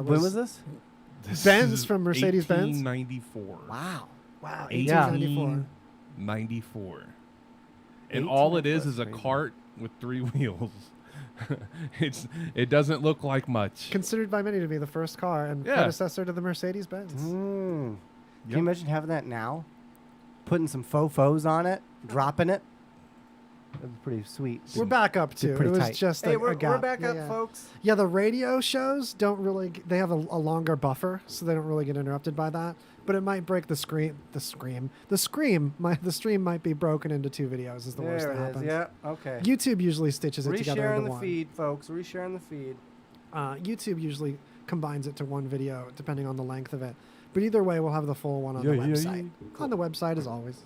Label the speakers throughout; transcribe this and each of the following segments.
Speaker 1: When was this?
Speaker 2: Benz from Mercedes-Benz?
Speaker 3: 1894.
Speaker 1: Wow.
Speaker 2: Wow,
Speaker 1: Yeah.
Speaker 2: 1894.
Speaker 3: 94. And all it is a
Speaker 1: crazy.
Speaker 3: cart with 3 wheels. It doesn't look like much.
Speaker 2: Considered by many to be the first car and
Speaker 3: Yeah.
Speaker 2: predecessor to the Mercedes-Benz.
Speaker 1: Can
Speaker 3: Yep.
Speaker 1: you imagine having that now? Putting some faux on it, dropping it. That'd be pretty sweet.
Speaker 2: We're back up to.
Speaker 1: pretty
Speaker 2: It was
Speaker 1: tight.
Speaker 2: just
Speaker 1: Hey,
Speaker 2: a
Speaker 1: we're
Speaker 2: gap.
Speaker 1: back
Speaker 2: Yeah,
Speaker 1: up,
Speaker 2: yeah.
Speaker 1: folks.
Speaker 2: Yeah, the radio shows don't really. They have a longer buffer, so they don't really get interrupted by that. But it might break the screen. The stream might be broken into 2 videos. Is the worst
Speaker 1: There
Speaker 2: that
Speaker 1: it
Speaker 2: happens.
Speaker 1: is. Yeah. Okay.
Speaker 2: YouTube usually stitches it together
Speaker 1: Resharing
Speaker 2: into
Speaker 1: the
Speaker 2: one.
Speaker 1: feed, folks. Resharing the feed.
Speaker 2: YouTube usually combines it to one video, depending on the length of it. But either way, we'll have the full one on the website.
Speaker 1: Cool.
Speaker 2: On the website, as always,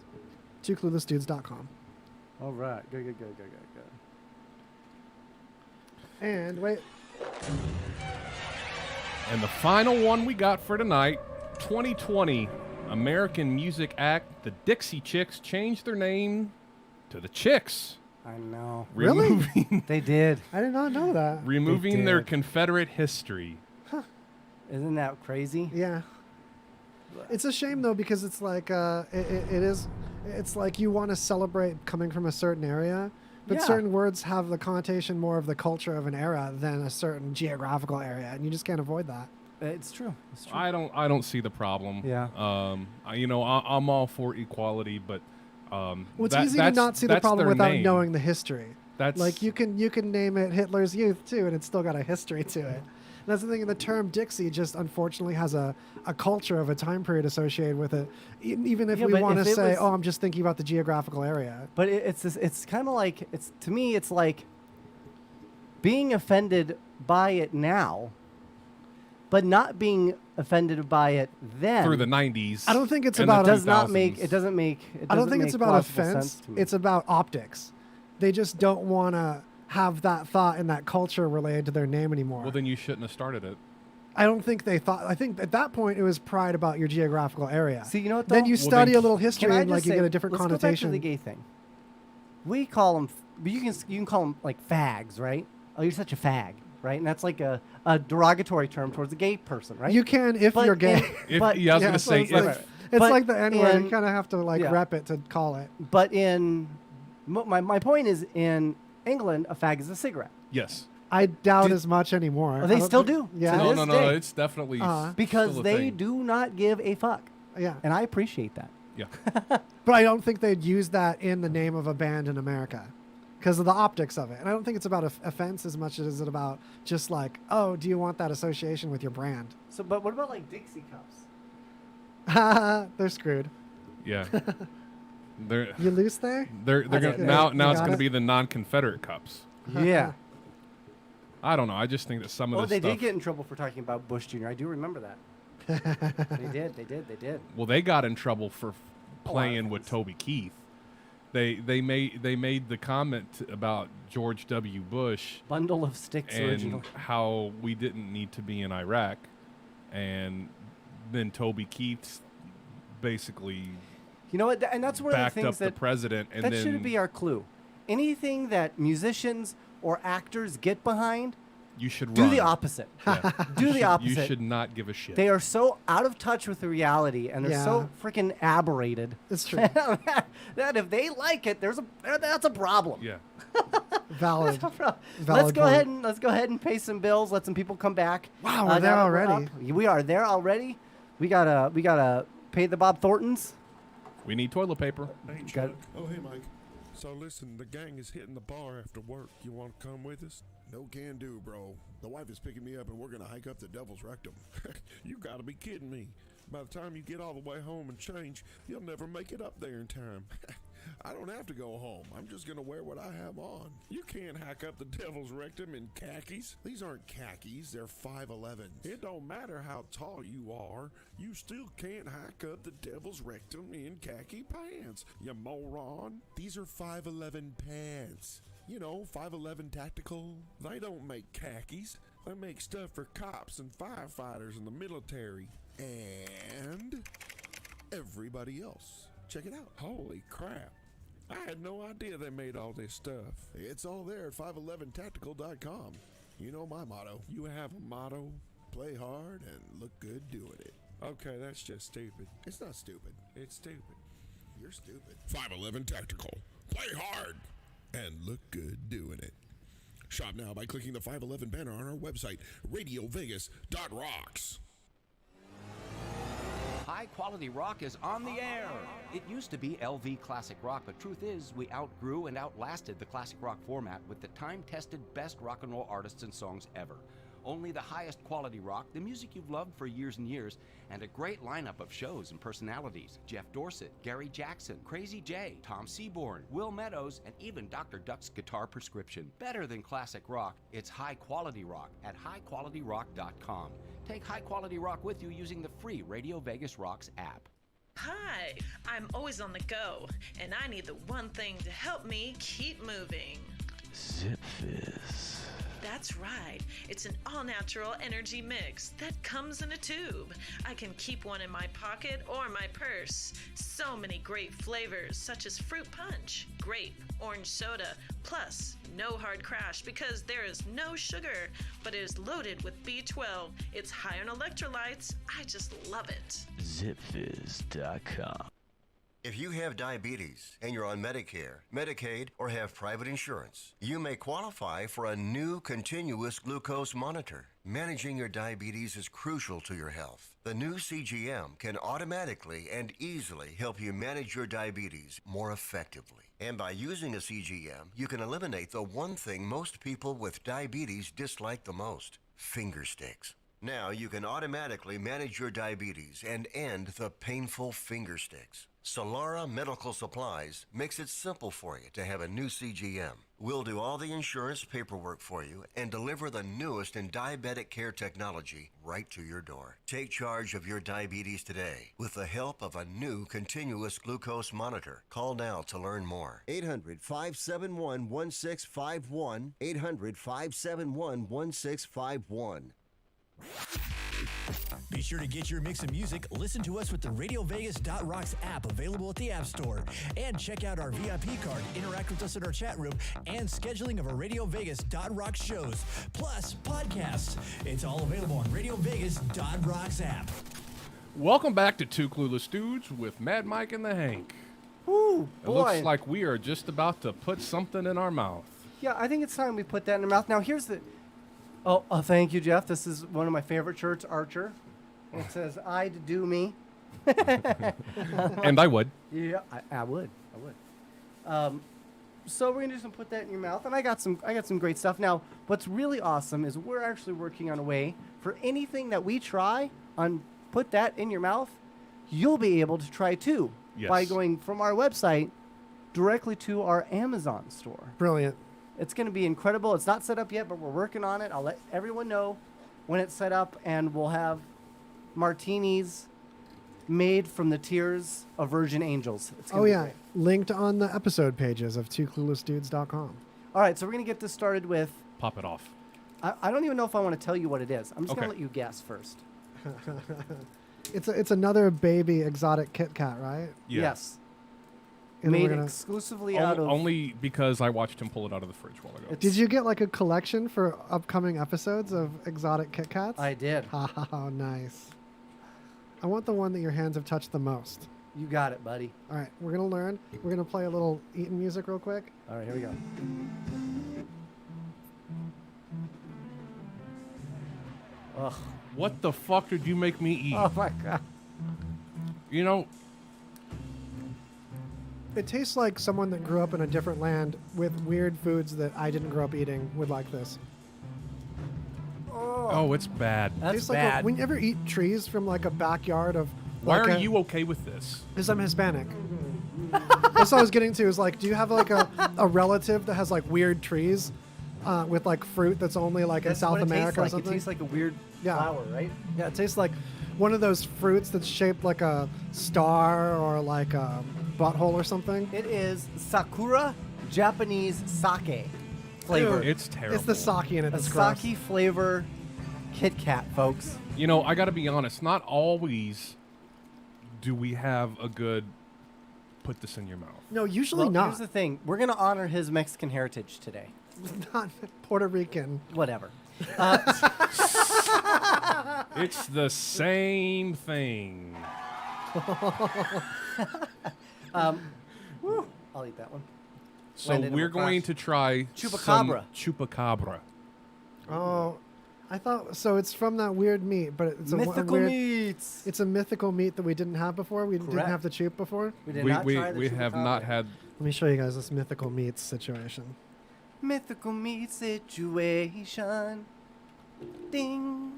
Speaker 2: twocluelessdudes.com.
Speaker 1: All right. Good.
Speaker 2: And wait,
Speaker 3: And the final one we got for tonight, 2020 American music act, the Dixie Chicks, changed their name to the Chicks.
Speaker 1: I know.
Speaker 2: Really?
Speaker 3: Removing,
Speaker 1: They did.
Speaker 2: I did not know that.
Speaker 3: removing their
Speaker 1: did.
Speaker 3: Confederate history.
Speaker 1: Isn't that crazy?
Speaker 2: Yeah. It's a shame though, because it's like it's like you want to celebrate coming from a certain area, but
Speaker 1: Yeah.
Speaker 2: certain words have the connotation more of the culture of an era than a certain geographical area, and you just can't avoid that.
Speaker 1: It's true. It's true.
Speaker 3: I don't see the problem.
Speaker 1: Yeah.
Speaker 3: I'm all for equality, but
Speaker 2: Well, it's easy to not see the problem without knowing the history.
Speaker 3: That's
Speaker 2: Like you can name it Hitler's Youth too, and it's still got a history to it. And that's the thing. The term Dixie just unfortunately has a culture of a time period associated with it. Even if
Speaker 1: Yeah,
Speaker 2: we
Speaker 1: but
Speaker 2: want to
Speaker 1: if it
Speaker 2: say,
Speaker 1: was-
Speaker 2: "Oh, I'm just thinking about the geographical area."
Speaker 1: But it's kind of like to me it's like being offended by it now, but not being offended by it then.
Speaker 3: through the 90s.
Speaker 2: I don't think it's
Speaker 3: and
Speaker 2: about-
Speaker 3: the
Speaker 1: It does not
Speaker 3: 2000s.
Speaker 1: make. It doesn't make.
Speaker 2: I don't think it's about
Speaker 1: logical
Speaker 2: offense.
Speaker 1: sense to me.
Speaker 2: It's about optics. They just don't want to have that thought and that culture related to their name anymore.
Speaker 3: Well, then you shouldn't have started it.
Speaker 2: I don't think they thought. I think at that point it was pride about your geographical area.
Speaker 1: See, you know what?
Speaker 2: Then
Speaker 1: though?
Speaker 2: you
Speaker 3: Well,
Speaker 2: study
Speaker 3: then
Speaker 2: a little
Speaker 1: Can
Speaker 2: history
Speaker 1: I
Speaker 2: and
Speaker 1: just
Speaker 2: like you
Speaker 1: say-
Speaker 2: get a different
Speaker 1: let's
Speaker 2: connotation.
Speaker 1: Go back to the gay thing. We call them, but you can call them like fags, right? Oh, you're such a fag, right? And that's like a derogatory term towards a gay person, right?
Speaker 2: You can if
Speaker 1: But
Speaker 2: you're gay.
Speaker 1: in- but-
Speaker 3: I was
Speaker 2: Yeah,
Speaker 3: gonna
Speaker 2: so
Speaker 3: say
Speaker 2: it's like,
Speaker 3: if,
Speaker 2: it's
Speaker 1: But
Speaker 2: like the N word.
Speaker 1: in-
Speaker 2: You kind of have to like
Speaker 1: yeah.
Speaker 2: rep it to call it.
Speaker 1: But my point is, in England, a fag is a cigarette.
Speaker 3: yes.
Speaker 2: I doubt as much anymore.
Speaker 1: Oh, they
Speaker 2: I don't
Speaker 1: still
Speaker 2: think-
Speaker 1: do.
Speaker 2: Yeah.
Speaker 1: To
Speaker 3: No,
Speaker 1: this
Speaker 3: no,
Speaker 1: day.
Speaker 3: it's definitely
Speaker 1: Because
Speaker 3: still a
Speaker 1: they
Speaker 3: thing.
Speaker 1: do not give a fuck.
Speaker 2: Yeah.
Speaker 1: And I appreciate that.
Speaker 3: Yeah.
Speaker 2: But I don't think they'd use that in the name of a band in America because of the optics of it. And I don't think it's about offense as much as it about just like, oh, do you want that association with your brand?
Speaker 1: So, but what about like Dixie cups?
Speaker 2: They're screwed.
Speaker 3: Yeah. They're
Speaker 2: You loose there?
Speaker 3: they're
Speaker 1: That's
Speaker 3: gonna
Speaker 1: okay.
Speaker 3: now
Speaker 2: You
Speaker 3: it's
Speaker 2: got
Speaker 3: gonna
Speaker 2: it?
Speaker 3: be the non-Confederate cups.
Speaker 1: Yeah.
Speaker 3: I don't know. I just think that some of
Speaker 1: Oh,
Speaker 3: this
Speaker 1: they
Speaker 3: stuff.
Speaker 1: did get in trouble for talking about Bush Jr. I do remember that. They did.
Speaker 3: Well, they got in trouble for
Speaker 1: lot of
Speaker 3: playing with
Speaker 1: things.
Speaker 3: Toby Keith. They made the comment about George W. Bush
Speaker 1: Bundle of Sticks
Speaker 3: and
Speaker 1: original.
Speaker 3: how we didn't need to be in Iraq, and then Toby Keith basically
Speaker 1: You know what? And that's one of the
Speaker 3: backed up
Speaker 1: things
Speaker 3: the
Speaker 1: that
Speaker 3: president. And
Speaker 1: that
Speaker 3: then
Speaker 1: should be our clue. Anything that musicians or actors get behind,
Speaker 3: you should
Speaker 1: do
Speaker 3: run.
Speaker 1: the opposite.
Speaker 3: Yeah.
Speaker 1: Do
Speaker 3: You
Speaker 1: the
Speaker 3: should-
Speaker 1: opposite.
Speaker 3: You should not give a shit.
Speaker 1: They are so out of touch with the reality, and they're so
Speaker 2: Yeah.
Speaker 1: freaking aberrated.
Speaker 2: It's true.
Speaker 1: that if they like it, that's a problem.
Speaker 3: yeah.
Speaker 2: Valid.
Speaker 1: Let's
Speaker 2: Valid
Speaker 1: go
Speaker 2: point.
Speaker 1: ahead and pay some bills. Let some people come back.
Speaker 2: Wow, we're there
Speaker 1: now that we're
Speaker 2: already.
Speaker 1: up, we are there already. We gotta pay the Bob Thorntons.
Speaker 3: We need toilet paper.
Speaker 4: Hey,
Speaker 1: Got
Speaker 4: Chuck.
Speaker 1: it.
Speaker 4: Oh, hey, Mike. So listen, the gang is hitting the bar after work. You want to come with us? No can do, bro. The wife is picking me up and we're going to hike up the Devil's Rectum. You got to be kidding me. By the time you get all the way home and change, you'll never make it up there in time. I don't have to go home. I'm just going to wear what I have on. You can't hack up the Devil's Rectum in khakis. These aren't khakis, they're 5'11s. It don't matter how tall you are, you still can't hack up the Devil's Rectum in khaki pants, you moron. These are 5'11 pants. You know, 5'11 tactical. They don't make khakis. They make stuff for cops and firefighters in the military. And everybody else. Check it out. Holy crap. I had no idea they made all this stuff. It's all there at 511tactical.com. You know my motto. You have a motto? Play hard and look good doing it. Okay, that's just stupid. It's not stupid. It's stupid. You're stupid. 511 Tactical. Play hard and look good doing it. Shop now by clicking the 511 banner on our website, radiovegas.rocks.
Speaker 5: High Quality Rock is on the air. It used to be LV Classic Rock, but truth is, we outgrew and outlasted the classic rock format with the time-tested best rock and roll artists and songs ever. Only the highest quality rock, the music you've loved for years and years, and a great lineup of shows and personalities. Jeff Dorset, Gary Jackson, Crazy J, Tom Seaborn, Will Meadows, and even Dr. Duck's Guitar Prescription. Better than classic rock, it's high quality rock at highqualityrock.com. Take high quality rock with you using the free Radio Vegas Rocks app.
Speaker 6: Hi, I'm always on the go, and I need the one thing to help me keep moving.
Speaker 7: Zip Fizz.
Speaker 6: That's right. It's an all-natural energy mix that comes in a tube. I can keep one in my pocket or my purse. So many great flavors such as fruit punch, grape, orange soda, plus no hard crash because there is no sugar, but it is loaded with B12. It's high on electrolytes. I just love it.
Speaker 7: ZipFizz.com.
Speaker 8: If you have diabetes and you're on Medicare, Medicaid, or have private insurance, you may qualify for a new continuous glucose monitor. Managing your diabetes is crucial to your health. The new CGM can automatically and easily help you manage your diabetes more effectively. And by using a CGM, you can eliminate the one thing most people with diabetes dislike the most: finger sticks. Now you can automatically manage your diabetes and end the painful finger sticks. Solara Medical Supplies makes it simple for you to have a new CGM. We'll do all the insurance paperwork for you and deliver the newest in diabetic care technology right to your door. Take charge of your diabetes today with the help of a new continuous glucose monitor. Call now to learn more. 800-571-1651. 800-571-1651.
Speaker 9: Be sure to get your mix of music. Listen to us with the RadioVegas.rocks app available at the App Store. And check out our VIP card, interact with us in our chat room, and scheduling of our RadioVegas.rocks shows, plus podcasts. It's all available on RadioVegas.rocks app.
Speaker 3: Welcome back to Two Clueless Dudes with Mad Mike and the Hank.
Speaker 1: Woo,
Speaker 3: It
Speaker 1: boy.
Speaker 3: looks like we are just about to put something in our mouth.
Speaker 1: Yeah, I think it's time we put that in our mouth. Now, here's the... Oh, thank you, Jeff. This is one of my favorite shirts, Archer. It says, I'd do me.
Speaker 3: And I would.
Speaker 1: Yeah, I would. So we're gonna do some put that in your mouth, and I got some great stuff. Now, what's really awesome is we're actually working on a way for anything that we try on put that in your mouth, you'll be able to try too by going from our website directly to our Amazon store.
Speaker 2: Brilliant.
Speaker 1: It's going to be incredible. It's not set up yet, but we're working on it. I'll let everyone know when it's set up, and we'll have martinis made from the tears of virgin angels. It's gonna be great.
Speaker 2: Linked on the episode pages of twocluelessdudes.com.
Speaker 1: All right, so we're going to get this started with...
Speaker 3: Pop it off.
Speaker 1: I don't even know if I want to tell you what it is. I'm just going
Speaker 3: Okay.
Speaker 1: to let you guess first.
Speaker 2: It's another baby exotic Kit Kat, right?
Speaker 3: Yeah.
Speaker 1: Yes.
Speaker 2: And then
Speaker 1: Made
Speaker 2: we're gonna-
Speaker 1: exclusively out of...
Speaker 3: Only because I watched him pull it out of the fridge a while ago.
Speaker 2: Did you get like a collection for upcoming episodes of exotic Kit Kats?
Speaker 1: I did.
Speaker 2: Oh, nice. I want the one that your hands have touched the most.
Speaker 1: You got it, buddy.
Speaker 2: All right, we're going to learn. We're going to play a little eating music real quick.
Speaker 1: All right, here we go. Ugh.
Speaker 3: What the fuck did you make me eat?
Speaker 1: Oh, my God.
Speaker 3: You know,
Speaker 2: It tastes like someone that grew up in a different land with weird foods that I didn't grow up eating would like this.
Speaker 3: oh, it's bad.
Speaker 1: That's
Speaker 2: Tastes like
Speaker 1: bad.
Speaker 2: when you ever eat trees from like a backyard of...
Speaker 3: Why
Speaker 2: like
Speaker 3: are
Speaker 2: a-
Speaker 3: you okay with this?
Speaker 2: Because I'm Hispanic. That's what I was getting to. Is like, do you have like a relative that has like weird trees with like fruit that's only like
Speaker 1: That's
Speaker 2: in South
Speaker 1: what it tastes
Speaker 2: America or
Speaker 1: like.
Speaker 2: something?
Speaker 1: It tastes like a weird
Speaker 2: Yeah.
Speaker 1: flower, right?
Speaker 2: Yeah, it tastes like one of those fruits that's shaped like a star or like a butthole or something.
Speaker 1: It is Sakura Japanese sake flavor.
Speaker 2: Dude,
Speaker 3: It's terrible.
Speaker 2: It's the sake in it
Speaker 1: A
Speaker 2: that's gross.
Speaker 1: sake flavor Kit Kat, folks.
Speaker 3: You know, I got to be honest. Not always do we have a good put this in your mouth.
Speaker 2: No, usually
Speaker 1: Well,
Speaker 2: not.
Speaker 1: here's the thing. We're going to honor his Mexican heritage today.
Speaker 2: Not Puerto Rican.
Speaker 1: Whatever.
Speaker 3: It's the same thing.
Speaker 1: Woo, I'll eat that one.
Speaker 3: So
Speaker 1: Landed in
Speaker 3: we're
Speaker 1: my
Speaker 3: going
Speaker 1: crotch.
Speaker 3: to try
Speaker 1: Chupacabra.
Speaker 3: some chupacabra.
Speaker 2: Oh, I thought so. It's from that weird meat, but it's a
Speaker 1: Mythical
Speaker 2: weird,
Speaker 1: meats.
Speaker 2: It's a mythical meat that we didn't have before. We didn't
Speaker 1: Correct.
Speaker 2: have the chup before.
Speaker 1: We did not try the
Speaker 3: we have not
Speaker 1: chupacabra.
Speaker 3: had.
Speaker 2: Let me show you guys this mythical meats situation.
Speaker 1: Mythical meat situation. Ding.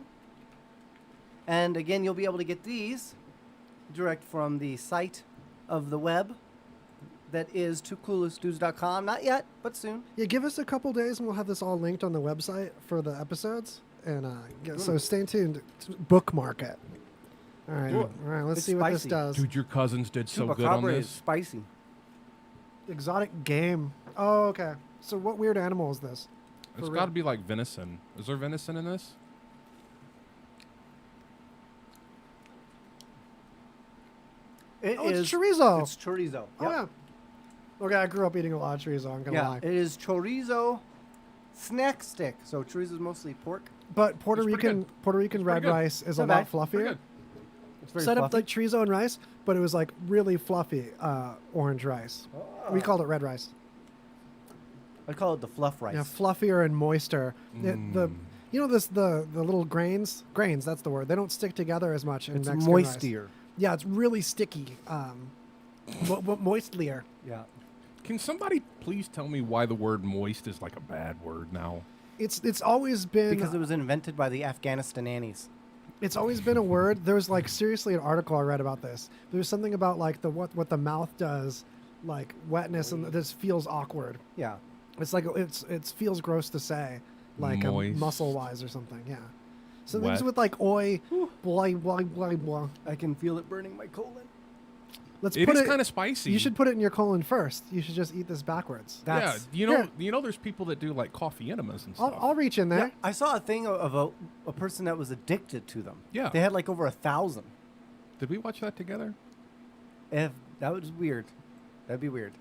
Speaker 1: And again, you'll be able to get these direct from the site of the web. That is twocluelessdudes.com. Not yet, but soon.
Speaker 2: Yeah, give us a couple days and we'll have this all linked on the website for the episodes. And so stay tuned. Bookmark it. All right,
Speaker 1: Ooh.
Speaker 2: all right. Let's
Speaker 1: It's
Speaker 2: see what this
Speaker 1: spicy.
Speaker 2: does.
Speaker 3: Dude, your cousins did so good on
Speaker 1: Chupacabra is
Speaker 3: this.
Speaker 1: spicy.
Speaker 2: Exotic game. Oh, okay. So what weird animal is this?
Speaker 3: It's
Speaker 2: For
Speaker 3: got to
Speaker 2: real.
Speaker 3: be like venison. Is there venison in this?
Speaker 2: Oh, it's chorizo.
Speaker 1: It's chorizo.
Speaker 2: Oh,
Speaker 1: Yep.
Speaker 2: yeah. Okay, I grew up eating a lot of chorizo. I'm gonna
Speaker 1: Yeah,
Speaker 2: lie.
Speaker 1: it is chorizo snack stick. So chorizo is mostly pork.
Speaker 2: But Puerto
Speaker 3: It's pretty
Speaker 2: Rican
Speaker 3: It's
Speaker 2: red
Speaker 3: pretty good.
Speaker 2: rice is
Speaker 1: Not
Speaker 2: a
Speaker 1: bad.
Speaker 2: lot
Speaker 3: Pretty
Speaker 2: fluffier.
Speaker 3: good.
Speaker 1: It's very
Speaker 2: Set up
Speaker 1: fluffy.
Speaker 2: like chorizo and rice, but it was like really fluffy orange rice. We called it red rice.
Speaker 1: I call it the fluff rice.
Speaker 2: Yeah, fluffier and moister. The you know the little grains. That's the word. They don't stick together as much in
Speaker 1: It's
Speaker 2: Mexican rice.
Speaker 1: moistier.
Speaker 2: Yeah, it's really sticky. Moistlier.
Speaker 1: Yeah.
Speaker 3: Can somebody please tell me why the word moist is like a bad word now?
Speaker 2: It's always been
Speaker 1: Because it was invented by the Afghanistanis.
Speaker 2: It's always been a word. There was like seriously an article I read about this. There's something about like what the mouth does, like wetness, and this feels awkward.
Speaker 1: Yeah.
Speaker 2: It's like it feels gross to say, like
Speaker 3: Moist.
Speaker 2: muscle wise or something. Yeah. So
Speaker 3: Wet.
Speaker 2: things with like oi, blah blah blah blah.
Speaker 1: I can feel it burning my colon.
Speaker 2: Let's
Speaker 3: It
Speaker 2: put
Speaker 3: is
Speaker 2: it.
Speaker 3: kind of spicy.
Speaker 2: You should put it in your colon first. You should just eat this backwards.
Speaker 3: Yeah,
Speaker 1: That's,
Speaker 3: you know, there's people that do like coffee enemas and stuff.
Speaker 2: I'll reach in there.
Speaker 1: yeah, I saw a thing of a person that was addicted to them.
Speaker 3: Yeah.
Speaker 1: They had like over 1,000.
Speaker 3: Did we watch that together?
Speaker 1: If that was weird. That'd be weird.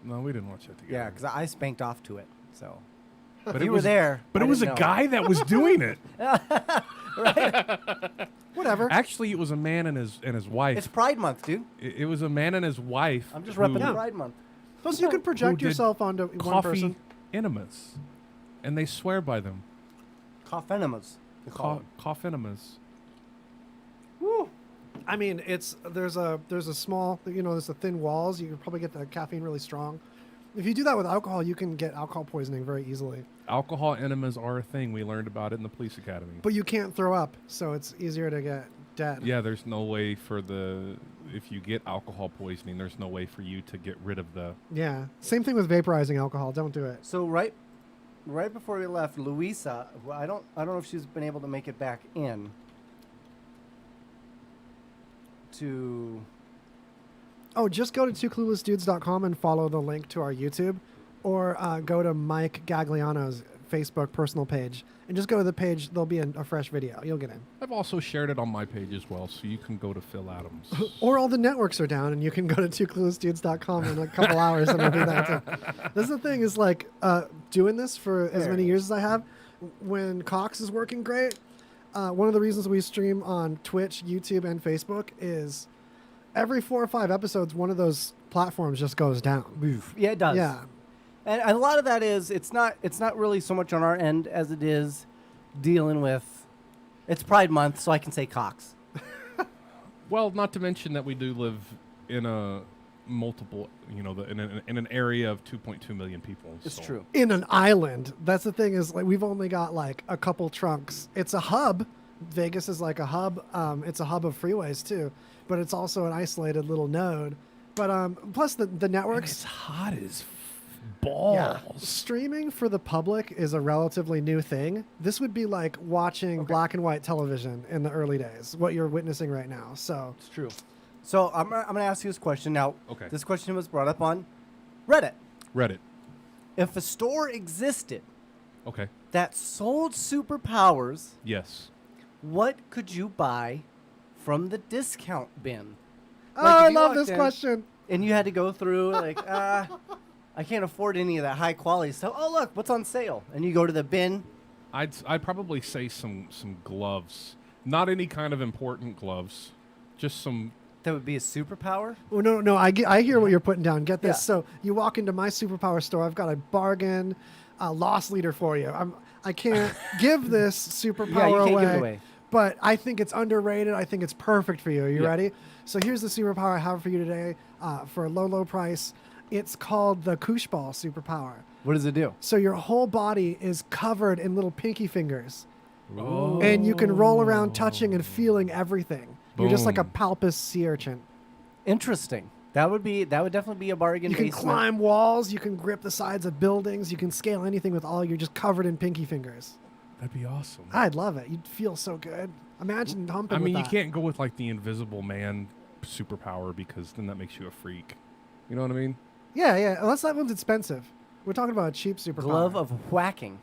Speaker 3: No, we didn't watch that together.
Speaker 1: Yeah, because I spanked off to it. So.
Speaker 3: but
Speaker 1: If
Speaker 3: it
Speaker 1: you
Speaker 3: was
Speaker 1: were there.
Speaker 3: But
Speaker 1: I
Speaker 3: it was a
Speaker 1: didn't know.
Speaker 3: guy that was doing it.
Speaker 2: Whatever.
Speaker 3: Actually, it was a man and his wife.
Speaker 1: It's Pride Month, dude.
Speaker 3: It was a man and his wife.
Speaker 1: I'm just
Speaker 3: who-
Speaker 1: repping Pride Month.
Speaker 2: Plus, you could project
Speaker 3: did
Speaker 2: yourself onto one
Speaker 3: coffee
Speaker 2: person.
Speaker 3: enemas, and they swear by them.
Speaker 1: Cough enemas. they call them.
Speaker 3: Cough enemas.
Speaker 1: Woo.
Speaker 2: I mean, there's a small, there's a thin walls. You can probably get the caffeine really strong. If you do that with alcohol, you can get alcohol poisoning very easily.
Speaker 3: Alcohol enemas are a thing. We learned about it in the police academy.
Speaker 2: But you can't throw up, so it's easier to get dead.
Speaker 3: Yeah, there's no way if you get alcohol poisoning, there's no way for you to get rid of the.
Speaker 2: Yeah. Same thing with vaporizing alcohol. Don't do it.
Speaker 1: So right before we left, Luisa, who I don't know if she's been able to make it back in to.
Speaker 2: Oh, just go to twocluelessdudes.com and follow the link to our YouTube, or go to Mike Gagliano's Facebook personal page and just go to the page. There'll be a fresh video. You'll get in.
Speaker 3: I've also shared it on my page as well, so you can go to Phil Adams.
Speaker 2: Or all the networks are down, and you can go to twocluelessdudes.com in a couple hours and it'll be there too. That's the thing is like doing this for as many years as I have. When Cox is working great, one of the reasons we stream on Twitch, YouTube, and Facebook is every 4 or 5 episodes, one of those platforms just goes down.
Speaker 1: Yeah, it does.
Speaker 2: Yeah.
Speaker 1: And a lot of that is it's not really so much on our end as it is dealing with. It's Pride Month, so I can say Cox.
Speaker 3: Well, not to mention that we do live in a multiple, in an area of 2.2 million people.
Speaker 1: It's
Speaker 3: so-
Speaker 1: true.
Speaker 2: In an island. That's the thing is like we've only got like a couple trunks. It's a hub. Vegas is like a hub. It's a hub of freeways too, but it's also an isolated little node. But plus the
Speaker 3: And
Speaker 2: networks.
Speaker 3: it's hot as balls.
Speaker 2: Streaming for the public is a relatively new thing. This would be like watching black and white television in the early days, what you're witnessing right now. So
Speaker 1: It's true. So I'm gonna ask you this question now.
Speaker 3: Okay.
Speaker 1: This question was brought up on Reddit.
Speaker 3: Reddit.
Speaker 1: If a store existed
Speaker 3: Okay.
Speaker 1: that sold superpowers,
Speaker 3: Yes.
Speaker 1: what could you buy from the discount bin?
Speaker 2: oh,
Speaker 1: Like, if
Speaker 2: I
Speaker 1: you
Speaker 2: love
Speaker 1: walked
Speaker 2: this
Speaker 1: in
Speaker 2: question.
Speaker 1: And you had to go through like, I can't afford any of that high quality stuff. Oh, look, what's on sale? And you go to the bin,
Speaker 3: I'd probably say some gloves. Not any kind of important gloves. Just some.
Speaker 1: That would be a superpower.
Speaker 2: Oh, no. I hear what you're putting down. Get this.
Speaker 1: Yeah.
Speaker 2: So you walk into my superpower store. I've got a bargain loss leader for you. I can't give this superpower
Speaker 1: Yeah, you can't
Speaker 2: away,
Speaker 1: give it away.
Speaker 2: but I think it's underrated. I think it's perfect for you. Are you
Speaker 3: Yeah.
Speaker 2: ready? So here's the superpower I have for you today for a low price. It's called the Koosh Ball superpower.
Speaker 1: What does it do?
Speaker 2: So your whole body is covered in little pinky fingers.
Speaker 3: Oh.
Speaker 2: And you can roll around touching and feeling everything. You're just like a
Speaker 3: Boom.
Speaker 2: palpus sea urchin.
Speaker 1: Interesting. That would definitely be a bargain.
Speaker 2: You can
Speaker 1: basement.
Speaker 2: climb walls. You can grip the sides of buildings. You can scale anything with all. You're just covered in pinky fingers.
Speaker 3: That'd be awesome.
Speaker 2: I'd love it. You'd feel so good. Imagine humping
Speaker 3: I mean,
Speaker 2: with
Speaker 3: you
Speaker 2: that.
Speaker 3: can't go with like the Invisible Man superpower because then that makes you a freak. You know what I mean?
Speaker 2: Yeah. Unless that one's expensive. We're talking about a cheap superpower.
Speaker 1: Glove of whacking.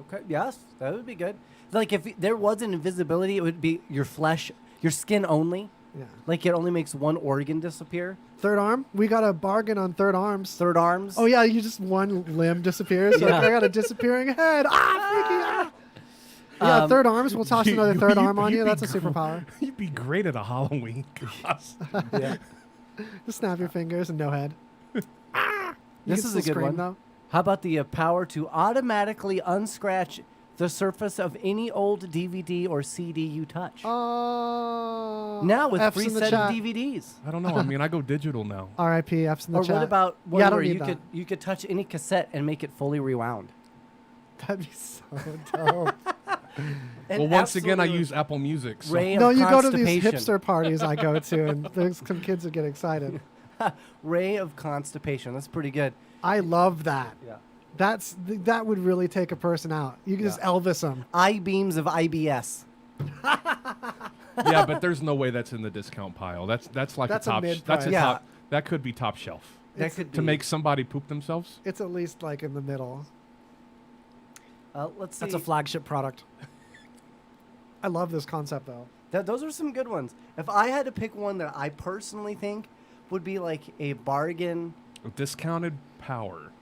Speaker 1: Okay. Yes, that would be good. Like if there was an invisibility, it would be your flesh, your skin only.
Speaker 2: Yeah.
Speaker 1: Like it only makes one organ disappear.
Speaker 2: Third arm. We got a bargain on third arms.
Speaker 1: Third arms.
Speaker 2: Oh yeah, you just one limb disappears. Like,
Speaker 1: Yeah.
Speaker 2: I got a disappearing head. Freaky! Yeah, third arms. We'll toss another third arm on you.
Speaker 3: you'd be
Speaker 2: That's a superpower.
Speaker 3: You'd be great at a Halloween costume.
Speaker 1: Yeah.
Speaker 2: Just snap your fingers and no head. You
Speaker 1: This
Speaker 2: can
Speaker 1: is a
Speaker 2: still
Speaker 1: good
Speaker 2: scream,
Speaker 1: one.
Speaker 2: though.
Speaker 1: How about the power to automatically unscratch the surface of any old DVD or CD you touch?
Speaker 2: Oh.
Speaker 1: Now with
Speaker 2: F's
Speaker 1: free
Speaker 2: in the
Speaker 1: set
Speaker 2: chat.
Speaker 1: of DVDs.
Speaker 3: I don't know. I mean, I go digital now.
Speaker 2: R.I.P. F's in the
Speaker 1: Or
Speaker 2: chat.
Speaker 1: what about one
Speaker 2: Yeah, I don't
Speaker 1: where
Speaker 2: need
Speaker 1: you
Speaker 2: that.
Speaker 1: could touch any cassette and make it fully rewound?
Speaker 2: That'd be so dope.
Speaker 3: Well, once again, I
Speaker 1: absolute
Speaker 3: use Apple Music. So.
Speaker 1: ray of
Speaker 2: No, you go to these
Speaker 1: constipation.
Speaker 2: hipster parties I go to, and there's some kids that get excited.
Speaker 1: Ray of constipation. That's pretty good.
Speaker 2: I love that.
Speaker 1: Yeah.
Speaker 2: That would really take a person out. You can just Elvis them.
Speaker 1: I-beams of IBS.
Speaker 3: Yeah, but there's no way that's in the discount pile. That's like
Speaker 2: That's
Speaker 3: a
Speaker 2: a
Speaker 3: top.
Speaker 2: mid
Speaker 3: That's a
Speaker 2: price.
Speaker 1: Yeah.
Speaker 3: top. That could be top shelf.
Speaker 1: That could
Speaker 3: To
Speaker 1: be.
Speaker 3: make somebody poop themselves.
Speaker 2: It's at least like in the middle.
Speaker 1: Let's see.
Speaker 2: That's a flagship product. I love this concept though.
Speaker 1: Those are some good ones. If I had to pick one that I personally think would be like a bargain,
Speaker 3: Discounted power.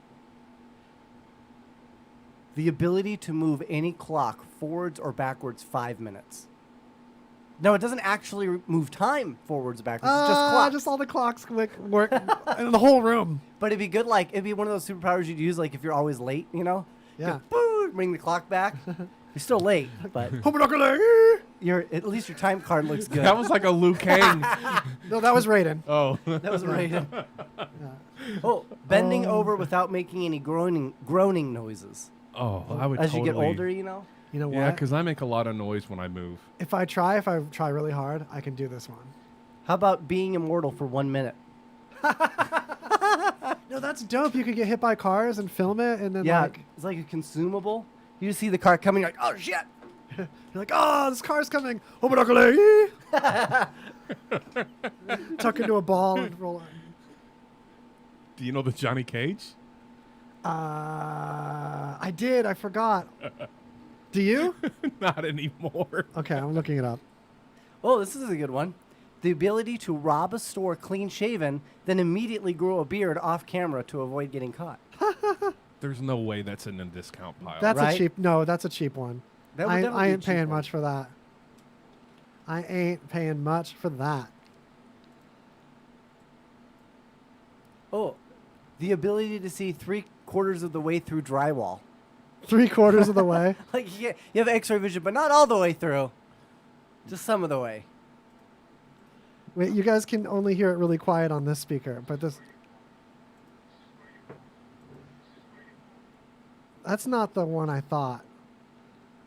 Speaker 1: the ability to move any clock forwards or backwards 5 minutes. No, it doesn't actually move time forwards or backwards. It's just clock.
Speaker 2: Just all the clocks work in the whole room.
Speaker 1: But it'd be good, like, it'd be one of those superpowers you'd use, like, if you're always late, you know?
Speaker 2: Yeah.
Speaker 1: Boom, bring the clock back. You're still late, but
Speaker 2: No,
Speaker 1: at least your time card looks good.
Speaker 3: That was like a Liu Kang.
Speaker 2: that was Raiden.
Speaker 3: Oh.
Speaker 1: That was rated. Oh, bending over without making any groaning noises.
Speaker 3: Oh, I would.
Speaker 1: As you get
Speaker 3: totally-
Speaker 1: older, you know?
Speaker 2: You know
Speaker 3: Yeah,
Speaker 2: what?
Speaker 3: because I make a lot of noise when I move.
Speaker 2: If I try really hard, I can do this one.
Speaker 1: How about being immortal for 1 minute?
Speaker 2: No, that's dope. You could get hit by cars and film it, and then
Speaker 1: Yeah,
Speaker 2: like
Speaker 1: it's like a consumable. You just see the car coming, you're like, oh shit!
Speaker 2: you're like, oh, this car's coming. Tuck into a ball and roll.
Speaker 3: Do you know the Johnny Cage?
Speaker 2: I did. I forgot. Do you?
Speaker 3: Not anymore.
Speaker 2: Okay, I'm looking it up.
Speaker 1: Oh, this is a good one. The ability to rob a store clean shaven, then immediately grow a beard off camera to avoid getting caught.
Speaker 3: There's no way that's in a discount pile.
Speaker 2: That's
Speaker 1: Right?
Speaker 2: a cheap. No, that's a cheap one.
Speaker 1: That would
Speaker 2: I
Speaker 1: definitely be a
Speaker 2: ain't
Speaker 1: cheap
Speaker 2: paying
Speaker 1: one.
Speaker 2: much for that. I ain't paying much for that.
Speaker 1: Oh, the ability to see 3/4 of the way through drywall.
Speaker 2: 3/4 of the way.
Speaker 1: Like you have X-ray vision, but not all the way through. Just some of the way.
Speaker 2: Wait, you guys can only hear it really quiet on this speaker, but this. That's not the one I thought.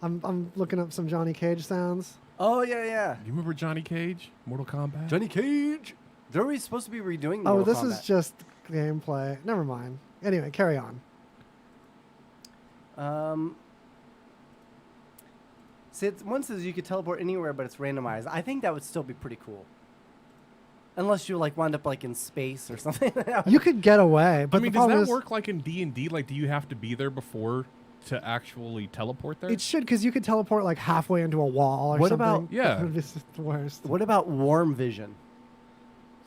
Speaker 2: I'm looking up some Johnny Cage sounds.
Speaker 1: Oh yeah, yeah.
Speaker 3: You remember Johnny Cage? Mortal Kombat?
Speaker 1: Johnny Cage. They're already supposed to be redoing.
Speaker 2: Oh,
Speaker 1: Mortal
Speaker 2: this
Speaker 1: Kombat.
Speaker 2: is just gameplay. Never mind. Anyway, carry on.
Speaker 1: See, one says you could teleport anywhere, but it's randomized. I think that would still be pretty cool. Unless you like wind up like in space or something.
Speaker 2: You could get away, but
Speaker 3: I mean,
Speaker 2: the
Speaker 3: does
Speaker 2: problem
Speaker 3: that
Speaker 2: is,
Speaker 3: work like in D&D? Like, do you have to be there before to actually teleport there?
Speaker 2: it should, because you could teleport like halfway into a wall or
Speaker 1: What
Speaker 2: something.
Speaker 1: about-
Speaker 3: Yeah.
Speaker 2: It would be the worst.
Speaker 1: What about warm vision?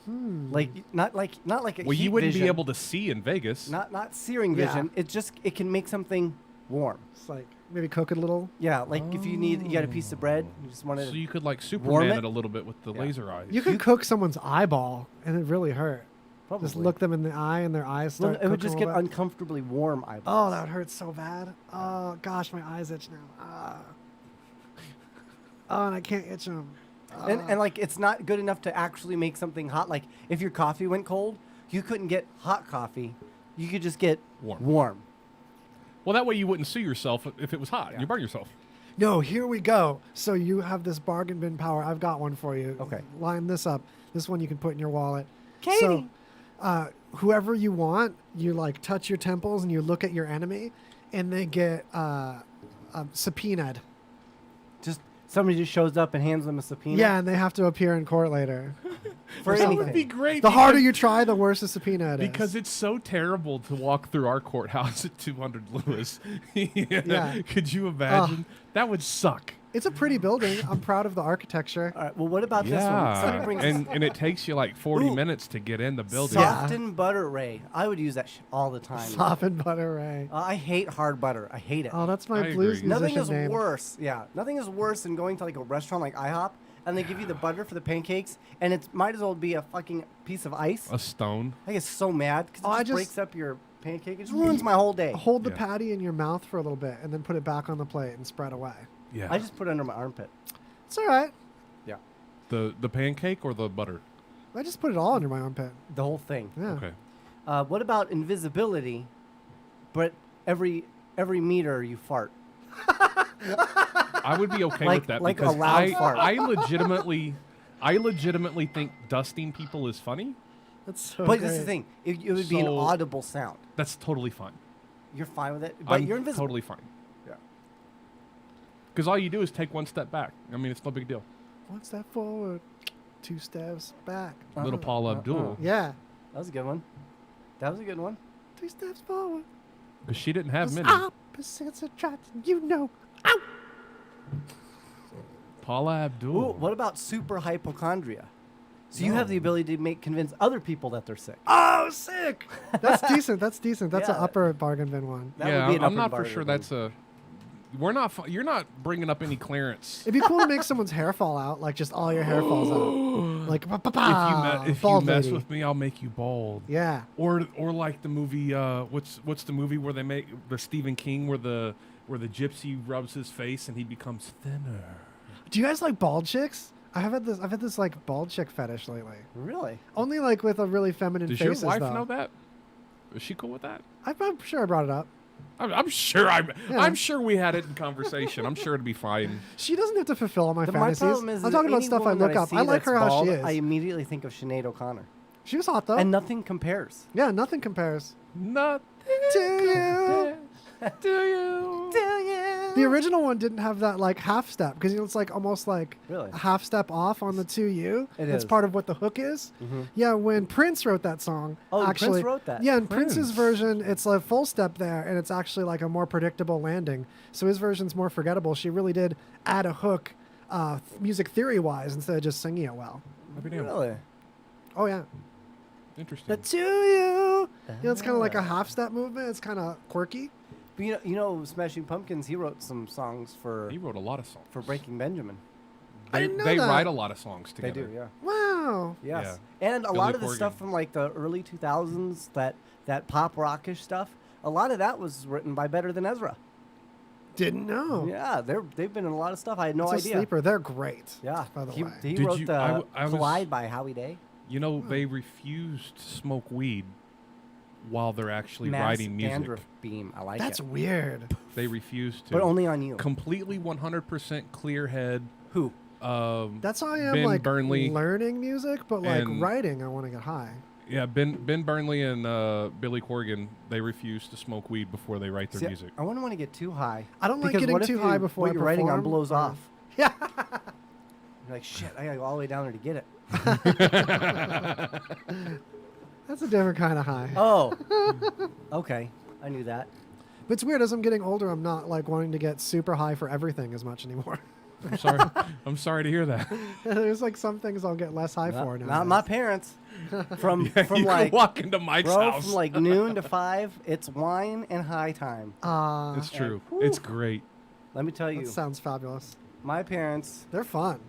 Speaker 1: Like not like a
Speaker 3: Well,
Speaker 1: heat
Speaker 3: you wouldn't
Speaker 1: vision.
Speaker 3: be able to see in Vegas.
Speaker 1: Not searing
Speaker 2: Yeah.
Speaker 1: vision. It can make something warm.
Speaker 2: It's like maybe cook it a little.
Speaker 1: Yeah, like if you got a piece of bread, you just wanted
Speaker 3: So
Speaker 1: to
Speaker 3: you could like
Speaker 1: warm
Speaker 3: Superman
Speaker 1: it?
Speaker 3: it a little bit with the laser eyes.
Speaker 2: You could cook someone's eyeball, and it really hurt.
Speaker 1: probably.
Speaker 2: Just look them in the eye, and their eyes
Speaker 1: Well,
Speaker 2: start.
Speaker 1: it would
Speaker 2: cooking
Speaker 1: just
Speaker 2: a
Speaker 1: get
Speaker 2: little bit.
Speaker 1: uncomfortably warm
Speaker 2: Oh,
Speaker 1: eyeballs.
Speaker 2: that would hurt so bad. Oh gosh, my eyes itch now. Oh, and I can't itch them.
Speaker 1: And like it's not good enough to actually make something hot. Like if your coffee went cold, you couldn't get hot coffee. You could just get warm.
Speaker 3: Well, that way you wouldn't sue yourself if it was hot.
Speaker 1: Yeah.
Speaker 3: You burn yourself.
Speaker 2: No, here we go. So you have this bargain bin power. I've got one for you.
Speaker 1: Okay.
Speaker 2: Line this up. This one you can put in your wallet.
Speaker 1: Katie.
Speaker 2: So, whoever you want, you like touch your temples and you look at your enemy, and they get subpoenaed.
Speaker 1: Just somebody just shows up and hands them a subpoena.
Speaker 2: Yeah, and they have to appear in court later.
Speaker 1: for
Speaker 3: That
Speaker 1: anything.
Speaker 3: would be great.
Speaker 2: The harder you try, the worse the subpoena it is.
Speaker 3: Because it's so terrible to walk through our courthouse at 200 Lewis.
Speaker 2: Yeah.
Speaker 3: Could you imagine? That would suck.
Speaker 2: It's a pretty building. I'm proud of the architecture.
Speaker 1: All right. Well, what about this one? Somebody
Speaker 3: Yeah.
Speaker 1: brings
Speaker 3: And it takes you like 40
Speaker 1: Ooh.
Speaker 3: minutes to get in the building.
Speaker 1: softened butter Ray. I would use that all the time.
Speaker 2: Softened butter Ray.
Speaker 1: I hate hard butter. I hate it.
Speaker 2: Oh, that's my
Speaker 3: I
Speaker 2: blues
Speaker 3: agree.
Speaker 1: Nothing
Speaker 2: musician
Speaker 1: is
Speaker 2: name.
Speaker 1: worse. Yeah, nothing is worse than going to like a restaurant like IHOP and they give you the butter for the pancakes and it might as well be a fucking piece of ice.
Speaker 3: A stone.
Speaker 1: I get so mad because
Speaker 2: Oh, I
Speaker 1: it just
Speaker 2: just-
Speaker 1: breaks up your pancake. It just ruins my whole day.
Speaker 2: Hold the
Speaker 3: Yeah.
Speaker 2: patty in your mouth for a little bit and then put it back on the plate and spread away.
Speaker 3: Yeah.
Speaker 1: I just put it under my armpit.
Speaker 2: It's all right.
Speaker 1: Yeah,
Speaker 3: The pancake or the butter?
Speaker 2: I just put it all under my armpit.
Speaker 1: the whole thing.
Speaker 2: Yeah.
Speaker 3: Okay.
Speaker 1: What about invisibility? But every meter you fart.
Speaker 3: I would be okay
Speaker 1: Like-
Speaker 3: with that
Speaker 1: like a
Speaker 3: because
Speaker 1: loud fart.
Speaker 3: I legitimately think dusting people is funny.
Speaker 2: That's so
Speaker 1: But
Speaker 2: great.
Speaker 1: this is the thing. It would be an
Speaker 3: So-
Speaker 1: audible sound.
Speaker 3: That's totally fine.
Speaker 1: You're fine with it, but
Speaker 3: I'm
Speaker 1: you're invisible.
Speaker 3: totally fine.
Speaker 1: Yeah.
Speaker 3: Because all you do is take one step back. I mean, it's no big deal.
Speaker 2: One step forward, 2 steps back.
Speaker 3: Little Paul Abdul.
Speaker 2: Yeah.
Speaker 1: That was a good one. That was a good one.
Speaker 2: 2 steps forward.
Speaker 3: Because she didn't have many.
Speaker 2: Opposites attract, you know. Ow!
Speaker 3: Paula Abdul.
Speaker 1: Ooh, what about super hypochondria? So you have the ability to convince other people that they're sick.
Speaker 2: Oh, sick! That's decent. That's decent. That's an
Speaker 1: Yeah.
Speaker 2: upper bargain bin one.
Speaker 1: That
Speaker 3: yeah,
Speaker 1: would be an
Speaker 3: I'm
Speaker 1: upper
Speaker 3: not for
Speaker 1: bargain
Speaker 3: sure
Speaker 1: bin.
Speaker 3: that's a. We're not. You're not bringing up any clearance.
Speaker 2: It'd be cool to make someone's hair fall out, like just all your hair falls out. Like,
Speaker 3: If you
Speaker 2: bald
Speaker 3: mess
Speaker 2: lady.
Speaker 3: with me, I'll make you bald.
Speaker 2: Yeah.
Speaker 3: Or like the movie. What's the movie where they make the Stephen King where the gypsy rubs his face and he becomes thinner.
Speaker 2: Do you guys like bald chicks? I've had this like bald chick fetish lately.
Speaker 1: Really?
Speaker 2: Only like with a really feminine
Speaker 3: Does your
Speaker 2: faces
Speaker 3: wife
Speaker 2: though.
Speaker 3: know that? Is she cool with that?
Speaker 2: I'm sure I brought it up.
Speaker 3: I'm sure.
Speaker 2: Yeah.
Speaker 3: I'm sure we had it in conversation. I'm sure it'd be fine.
Speaker 2: She doesn't have to fulfill all my
Speaker 1: My
Speaker 2: fantasies.
Speaker 1: problem is
Speaker 2: I'm
Speaker 1: that
Speaker 2: talking about
Speaker 1: any
Speaker 2: stuff I
Speaker 1: woman that
Speaker 2: look up.
Speaker 1: see
Speaker 2: I like
Speaker 1: that's
Speaker 2: her how
Speaker 1: bald,
Speaker 2: she is.
Speaker 1: I immediately think of Sinead O'Connor.
Speaker 2: She was hot though.
Speaker 1: And nothing compares.
Speaker 2: Yeah, nothing compares.
Speaker 3: Nothing
Speaker 2: To you.
Speaker 3: do you?
Speaker 2: The original one didn't have that like half step because it's like almost like
Speaker 1: Really?
Speaker 2: a half step off on the 2U.
Speaker 1: It
Speaker 2: That's
Speaker 1: is.
Speaker 2: part of what the hook is. Yeah, when Prince wrote that song,
Speaker 1: Oh, Prince
Speaker 2: actually,
Speaker 1: wrote that?
Speaker 2: Yeah, in Prince's
Speaker 3: Prince.
Speaker 2: version, it's a full step there, and it's actually like a more predictable landing. So his version's more forgettable. She really did add a hook, music theory wise, instead of just singing it well.
Speaker 3: I'd be damned.
Speaker 1: Really?
Speaker 2: Oh yeah,
Speaker 3: Interesting.
Speaker 2: the 2U. It's kind of like a half step movement. It's kind of quirky.
Speaker 1: But you know, Smashing Pumpkins. He wrote some songs for
Speaker 3: He wrote a lot of songs.
Speaker 1: Breaking Benjamin.
Speaker 2: I
Speaker 3: They,
Speaker 2: didn't know
Speaker 3: they
Speaker 2: that.
Speaker 3: write a lot of songs
Speaker 1: They
Speaker 3: together.
Speaker 1: do, yeah.
Speaker 2: Wow.
Speaker 1: Yes.
Speaker 3: Yeah.
Speaker 1: And a
Speaker 3: Billy
Speaker 1: lot of the
Speaker 3: Corgan.
Speaker 1: stuff from like the early 2000s, that pop rockish stuff, a lot of that was written by Better Than Ezra.
Speaker 2: Didn't know.
Speaker 1: Yeah, they've been in a lot of stuff. I had no
Speaker 2: It's a
Speaker 1: idea.
Speaker 2: sleeper. They're great.
Speaker 1: Yeah.
Speaker 2: By the
Speaker 1: he,
Speaker 2: way.
Speaker 1: he
Speaker 3: Did
Speaker 1: wrote
Speaker 3: you-
Speaker 1: the
Speaker 3: I was-
Speaker 1: Collide by Howie Day.
Speaker 3: You know, they refused to smoke weed while they're actually
Speaker 1: Mass
Speaker 3: writing music.
Speaker 1: dandruff beam. I like
Speaker 2: That's
Speaker 1: it.
Speaker 2: weird.
Speaker 3: They refused to.
Speaker 1: But only on you.
Speaker 3: Completely 100% clear head.
Speaker 1: Who?
Speaker 2: That's how I am
Speaker 3: Ben
Speaker 2: like
Speaker 3: Burnley
Speaker 2: learning music, but like
Speaker 3: and-
Speaker 2: writing, I want to get high.
Speaker 3: Yeah, Ben Burnley and Billy Corgan, they refuse to smoke weed before they write their
Speaker 1: See,
Speaker 3: music.
Speaker 1: I wouldn't want to get too high.
Speaker 2: I don't like
Speaker 1: because
Speaker 2: getting
Speaker 1: what if
Speaker 2: too high before
Speaker 1: what
Speaker 2: I
Speaker 1: you're writing on
Speaker 2: perform,
Speaker 1: blows
Speaker 2: or-
Speaker 1: off.
Speaker 2: Yeah.
Speaker 1: You're like, shit, I gotta go all the way down there to get it.
Speaker 2: That's a different kind of high.
Speaker 1: Oh. Okay. I knew that.
Speaker 2: But it's weird. As I'm getting older, I'm not like wanting to get super high for everything as much anymore.
Speaker 3: I'm sorry. I'm sorry to hear that.
Speaker 2: There's like some things I'll get less high for now.
Speaker 1: Not my parents. From
Speaker 3: you
Speaker 1: like
Speaker 3: can walk into Mike's
Speaker 1: bro,
Speaker 3: house.
Speaker 1: from like noon to 5, it's wine and high time.
Speaker 3: It's true. It's great.
Speaker 1: Let me tell
Speaker 2: That
Speaker 1: you,
Speaker 2: sounds fabulous.
Speaker 1: my parents,
Speaker 2: They're fun.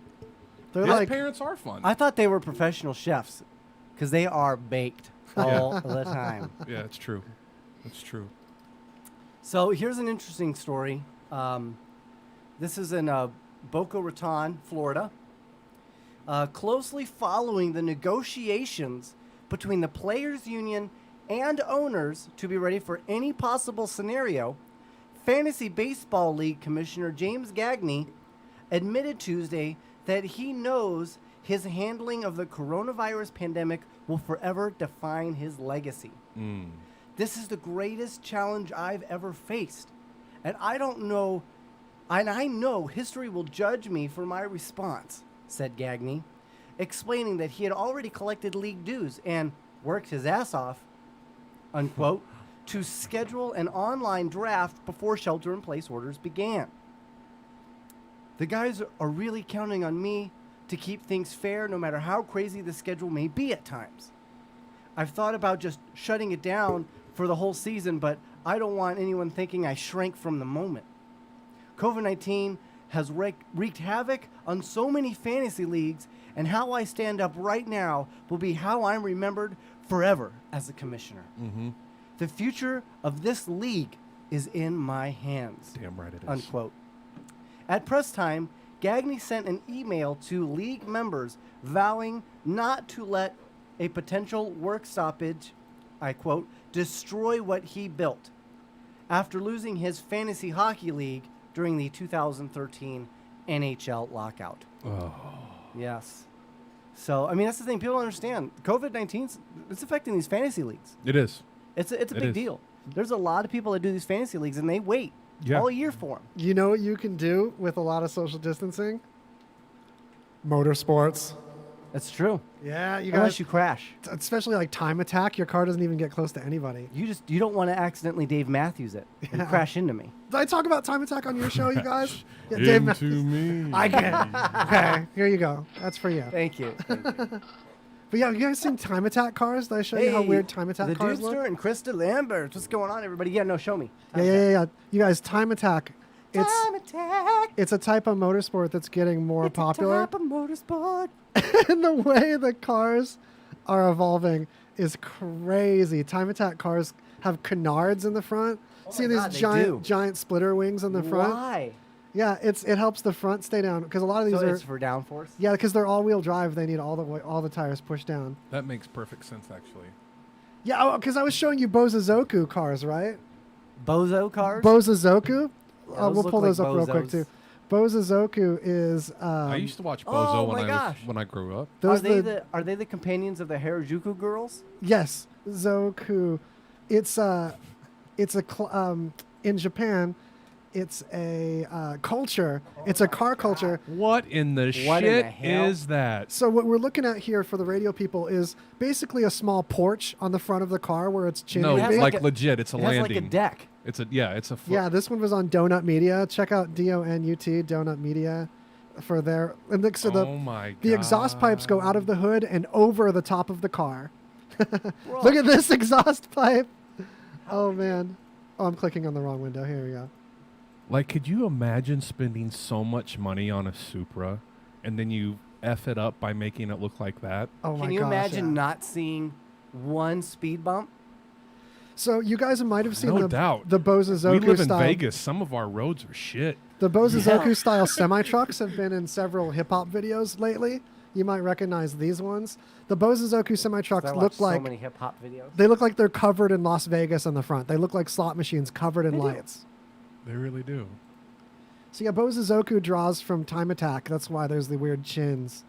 Speaker 2: They're
Speaker 3: His
Speaker 2: like
Speaker 3: parents are fun.
Speaker 1: I thought they were professional chefs because they are baked all the time.
Speaker 3: Yeah, it's true. It's true.
Speaker 1: So here's an interesting story. This is in Boca Raton, Florida. Closely following the negotiations between the players' union and owners to be ready for any possible scenario, Fantasy Baseball League Commissioner James Gagne admitted Tuesday that he knows his handling of the coronavirus pandemic will forever define his legacy. This is the greatest challenge I've ever faced. And I know history will judge me for my response, said Gagne, explaining that he had already collected league dues and worked his ass off, unquote, to schedule an online draft before shelter-in-place orders began. The guys are really counting on me to keep things fair no matter how crazy the schedule may be at times. I've thought about just shutting it down for the whole season, but I don't want anyone thinking I shrank from the moment. COVID-19 has wreaked havoc on so many fantasy leagues, and how I stand up right now will be how I'm remembered forever as a commissioner. The future of this league is in my hands.
Speaker 3: Damn right it is.
Speaker 1: Unquote. At press time, Gagne sent an email to league members vowing not to let a potential work stoppage, I quote, destroy what he built after losing his fantasy hockey league during the 2013 NHL lockout.
Speaker 3: Oh.
Speaker 1: Yes. So, I mean, that's the thing. People don't understand. COVID-19, it's affecting these fantasy leagues.
Speaker 3: It is.
Speaker 1: It's a
Speaker 3: It
Speaker 1: big
Speaker 3: is.
Speaker 1: deal. There's a lot of people that do these fantasy leagues, and they wait
Speaker 3: Yeah.
Speaker 1: all year for them.
Speaker 2: You know what you can do with a lot of social distancing? Motorsports.
Speaker 1: That's true.
Speaker 2: Yeah, you
Speaker 1: Unless
Speaker 2: guys,
Speaker 1: you crash.
Speaker 2: especially like time attack, your car doesn't even get close to anybody.
Speaker 1: You don't want to accidentally Dave Matthews it and
Speaker 2: Yeah.
Speaker 1: crash into me.
Speaker 2: Did I talk about time attack on your show, you guys? Yeah, Dave
Speaker 3: Into
Speaker 2: Matthews.
Speaker 3: me.
Speaker 2: I can. Okay, here you go. That's for you.
Speaker 1: Thank you. Thank you.
Speaker 2: But yeah, you guys seen time attack cars? Did I show you how
Speaker 1: Hey,
Speaker 2: weird time attack
Speaker 1: the
Speaker 2: cars
Speaker 1: Dudester
Speaker 2: look?
Speaker 1: and Krista Lambert. What's going on, everybody? Yeah, no, show me.
Speaker 2: Yeah. You guys, time attack.
Speaker 1: Time attack.
Speaker 2: It's a type of motorsport that's getting more popular.
Speaker 1: It's a type of motorsport.
Speaker 2: And the way the cars are evolving is crazy. Time attack cars have canards in the front.
Speaker 1: Oh
Speaker 2: See
Speaker 1: my
Speaker 2: these
Speaker 1: God, they do.
Speaker 2: giant splitter wings in the front?
Speaker 1: Why?
Speaker 2: Yeah, it helps the front stay down because a lot of these
Speaker 1: So
Speaker 2: are
Speaker 1: it's for downforce?
Speaker 2: yeah, because they're all-wheel drive. They need all the tires pushed down.
Speaker 3: That makes perfect sense, actually.
Speaker 2: Yeah, because I was showing you Bozazoku cars, right?
Speaker 1: Bozo cars?
Speaker 2: Bozazoku.
Speaker 1: Yeah, those
Speaker 2: We'll
Speaker 1: look
Speaker 2: pull
Speaker 1: like
Speaker 2: those up real quick
Speaker 1: bozos.
Speaker 2: too. Bozazoku is.
Speaker 3: I used to watch
Speaker 1: oh
Speaker 3: Bozo
Speaker 1: my
Speaker 3: when
Speaker 1: gosh.
Speaker 3: I grew up.
Speaker 2: those
Speaker 1: Are they the companions of the Harajuku girls?
Speaker 2: Yes, Zoku. It's in Japan. It's a culture. It's a car culture.
Speaker 3: What in the
Speaker 1: What in
Speaker 3: shit
Speaker 1: the hell?
Speaker 3: is that?
Speaker 2: So what we're looking at here for the radio people is basically a small porch on the front of the car where it's chin.
Speaker 3: No,
Speaker 1: It has
Speaker 3: like
Speaker 1: like a-
Speaker 3: legit. It's a
Speaker 1: It has
Speaker 3: landing.
Speaker 1: like a deck.
Speaker 3: It's a
Speaker 2: Yeah, this one was on Donut Media. Check out DONUT Donut Media for their. And so
Speaker 3: oh my god.
Speaker 2: the exhaust pipes go out of the hood and over the top of the car.
Speaker 1: Bro.
Speaker 2: Look at this exhaust pipe. Oh man. Oh, I'm clicking on the wrong window. Here we go.
Speaker 3: Like, could you imagine spending so much money on a Supra and then you F it up by making it look like that?
Speaker 2: Oh my
Speaker 1: Can you
Speaker 2: gosh,
Speaker 1: imagine
Speaker 2: yeah.
Speaker 1: not seeing one speed bump?
Speaker 2: So you guys might have seen
Speaker 3: No doubt.
Speaker 2: the Bozazoku
Speaker 3: We live in
Speaker 2: style.
Speaker 3: Vegas. Some of our roads are shit.
Speaker 2: The Bozazoku
Speaker 1: Yeah.
Speaker 2: style semi trucks have been in several hip hop videos lately. You might recognize these ones. The Bozazoku semi trucks
Speaker 1: I
Speaker 2: look
Speaker 1: watch
Speaker 2: like
Speaker 1: so many hip hop videos.
Speaker 2: they look like they're covered in Las Vegas on the front. They look like slot machines covered in
Speaker 1: They do.
Speaker 2: lights.
Speaker 3: They really do.
Speaker 2: So yeah, Bozazoku draws from Time Attack. That's why there's the weird chins